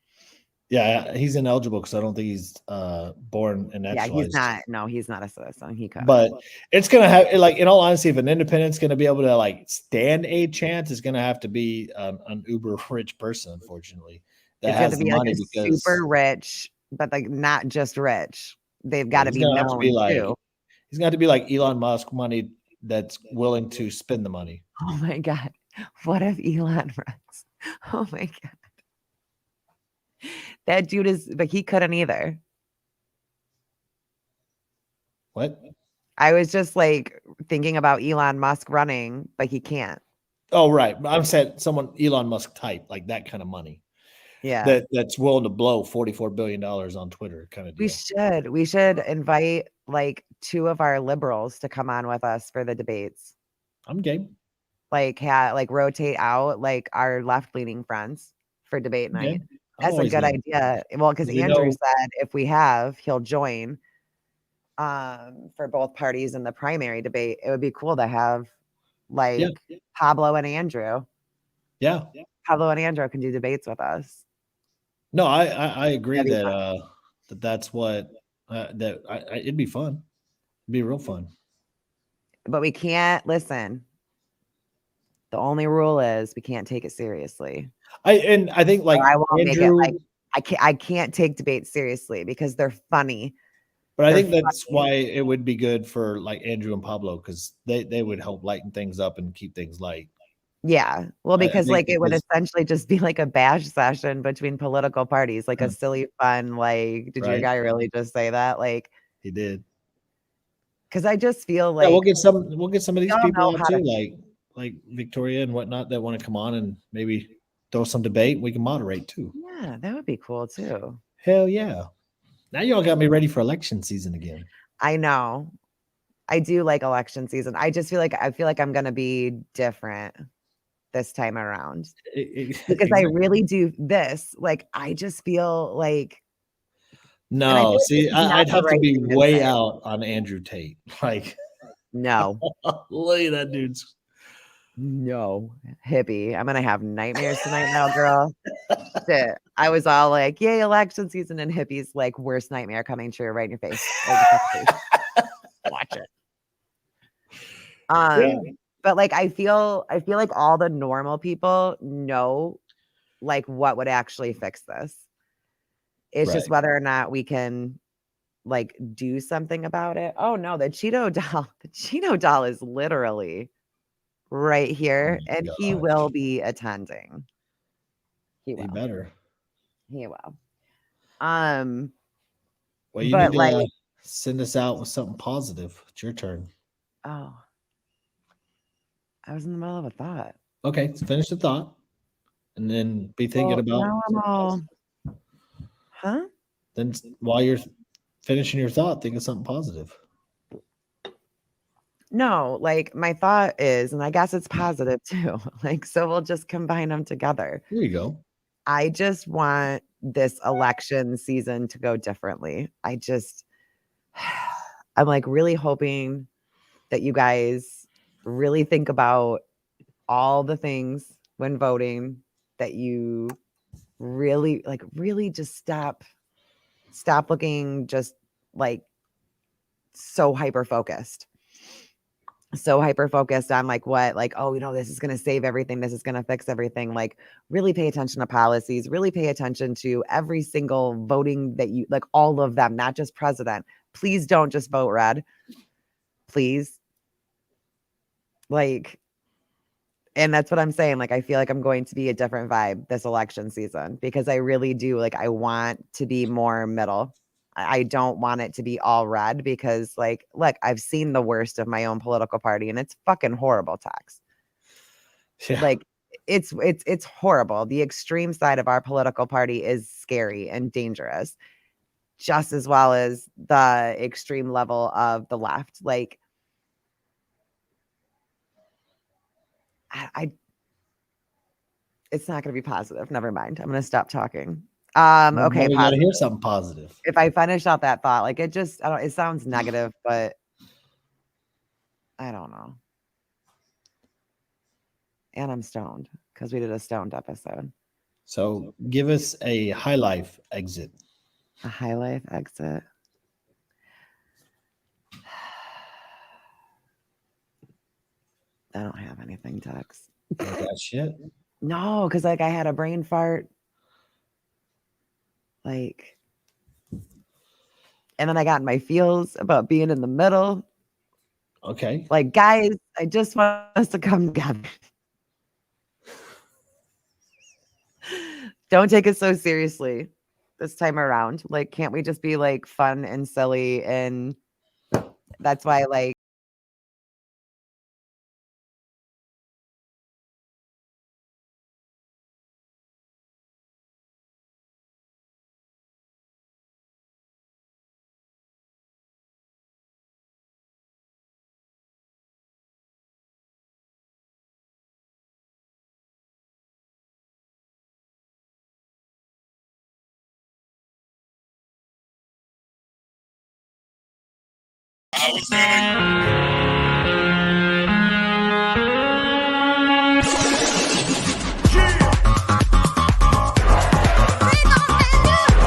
Yeah, he's ineligible because I don't think he's born and naturalized. Yeah, he's not a citizen. He could. But it's gonna have, like, in all honesty, if an independent's gonna be able to like stand a chance, it's gonna have to be an uber rich person, unfortunately. That has to be money, like super rich, but like not just rich. They've got to be known too. He's got to be like Elon Musk, money that's willing to spend the money. Oh my God. What if Elon runs? Oh my God. That dude but he couldn't either. What? I was just like thinking about Elon Musk running, but he can't. Oh, right. I'm saying someone Elon Musk type, like that kind of money. Yeah. that's willing to blow $44 billion on Twitter kind of We deal. should. We should invite, like, 2 of our liberals to come on with us for the debates. I'm game. Like, rotate out, like, our left-leaning friends for debate I'm night. game. I'm That's a always good game. idea. Well, because 'Cause we Andrew know, said if we have, he'll join, for both parties in the primary debate. It would be cool to have, yeah, like, Pablo and Andrew. yeah. Pablo and Andrew can do debates with us. No, I agree That'd be that fun. that's what it'd be fun. It'd be real fun. But we can't listen. The only rule is we can't take it seriously. I think like Or I won't make it like Andrew, I can't take debates seriously because they're funny. but I They're think that's funny. why it would be good for like Andrew and Pablo because they would help lighten things up and keep things light. Yeah. Well, I because, think like, it would because essentially just be like a bash session between political parties, like a silly, fun, like, "Did your right, guy really just say that?" Like, he did. because I just feel Yeah, like we'll get some of we these all people know out how to. too, like Victoria and whatnot that want to come on and maybe throw some debate. We can moderate too. Yeah, that would be cool too. Hell yeah! Now y'all got me ready for election season again. I know. I do like election season. I feel like I'm gonna be different this time around because I Exactly. really do this. Like, I just feel like, and I No, feel like this see, is not I'd the have to right be thing to way say. out on Andrew Tate. Like, No. look at that dude's. No. Hippie. I'm gonna have nightmares tonight now, girl. Shit. I was all like, "Yay, election season," and Hippie's, like, worst nightmare coming true right in your face. Right in your fucking face. Watch it. Yeah, But, like, I feel like all the normal people know, like, what would actually fix this. It's just right. whether or not we can, like, do something about it. Oh, no, the Cheeto doll the Cheeto doll is literally right Oh here, and my he gosh, will be attending. He he will. better. He will. Um, Well, you need but, like, to send us out with something positive. It's your turn. oh, I was in the middle of a thought. Okay, so finish the thought, and then be thinking Well, about now I'm something all positive. huh? Then while you're finishing your thought, think of something positive. No, like, my thought is, and I guess it's positive too, like, so we'll just combine them together. There you go. I just want this election season to go differently. I'm, like, really hoping that you guys really think about all the things when voting, that you really, like, really just stop looking just, like, so hyper focused. So hyper focused on, like, what, like, oh, this is going to save everything, this is going to fix everything. Like, really pay attention to policies, really pay attention to every single voting that you, like, all of them, not just president. Please don't just vote red, please. Like, and that's what I'm saying. Like, I feel like I'm going to be a different vibe this election season because I really do, like, I want to be more middle. I don't want it to be all red because, like, look, I've seen the worst of my own political party and it's fucking horrible, tax. Yeah, Like, it's horrible. The extreme side of our political party is scary and dangerous, just as well as the extreme level of the left. Like, I it's not gonna be positive. Never mind. I'm gonna stop talking. now Okay, we got to positive. hear something positive. If I finish out that thought, like, I don't, it sounds negative, but I don't know. And I'm stoned because we did a stoned episode. So give us a high life exit. A high life exit. I don't have anything, Tex. Ain't got shit. No, because, like, I had a brain fart, like, and then I got in my feels about being in the middle. Okay. Like, guys, I just want us to come together. Don't take it so seriously this time around. Like, can't we just be, like, fun and silly? And that's why, like, I was gonna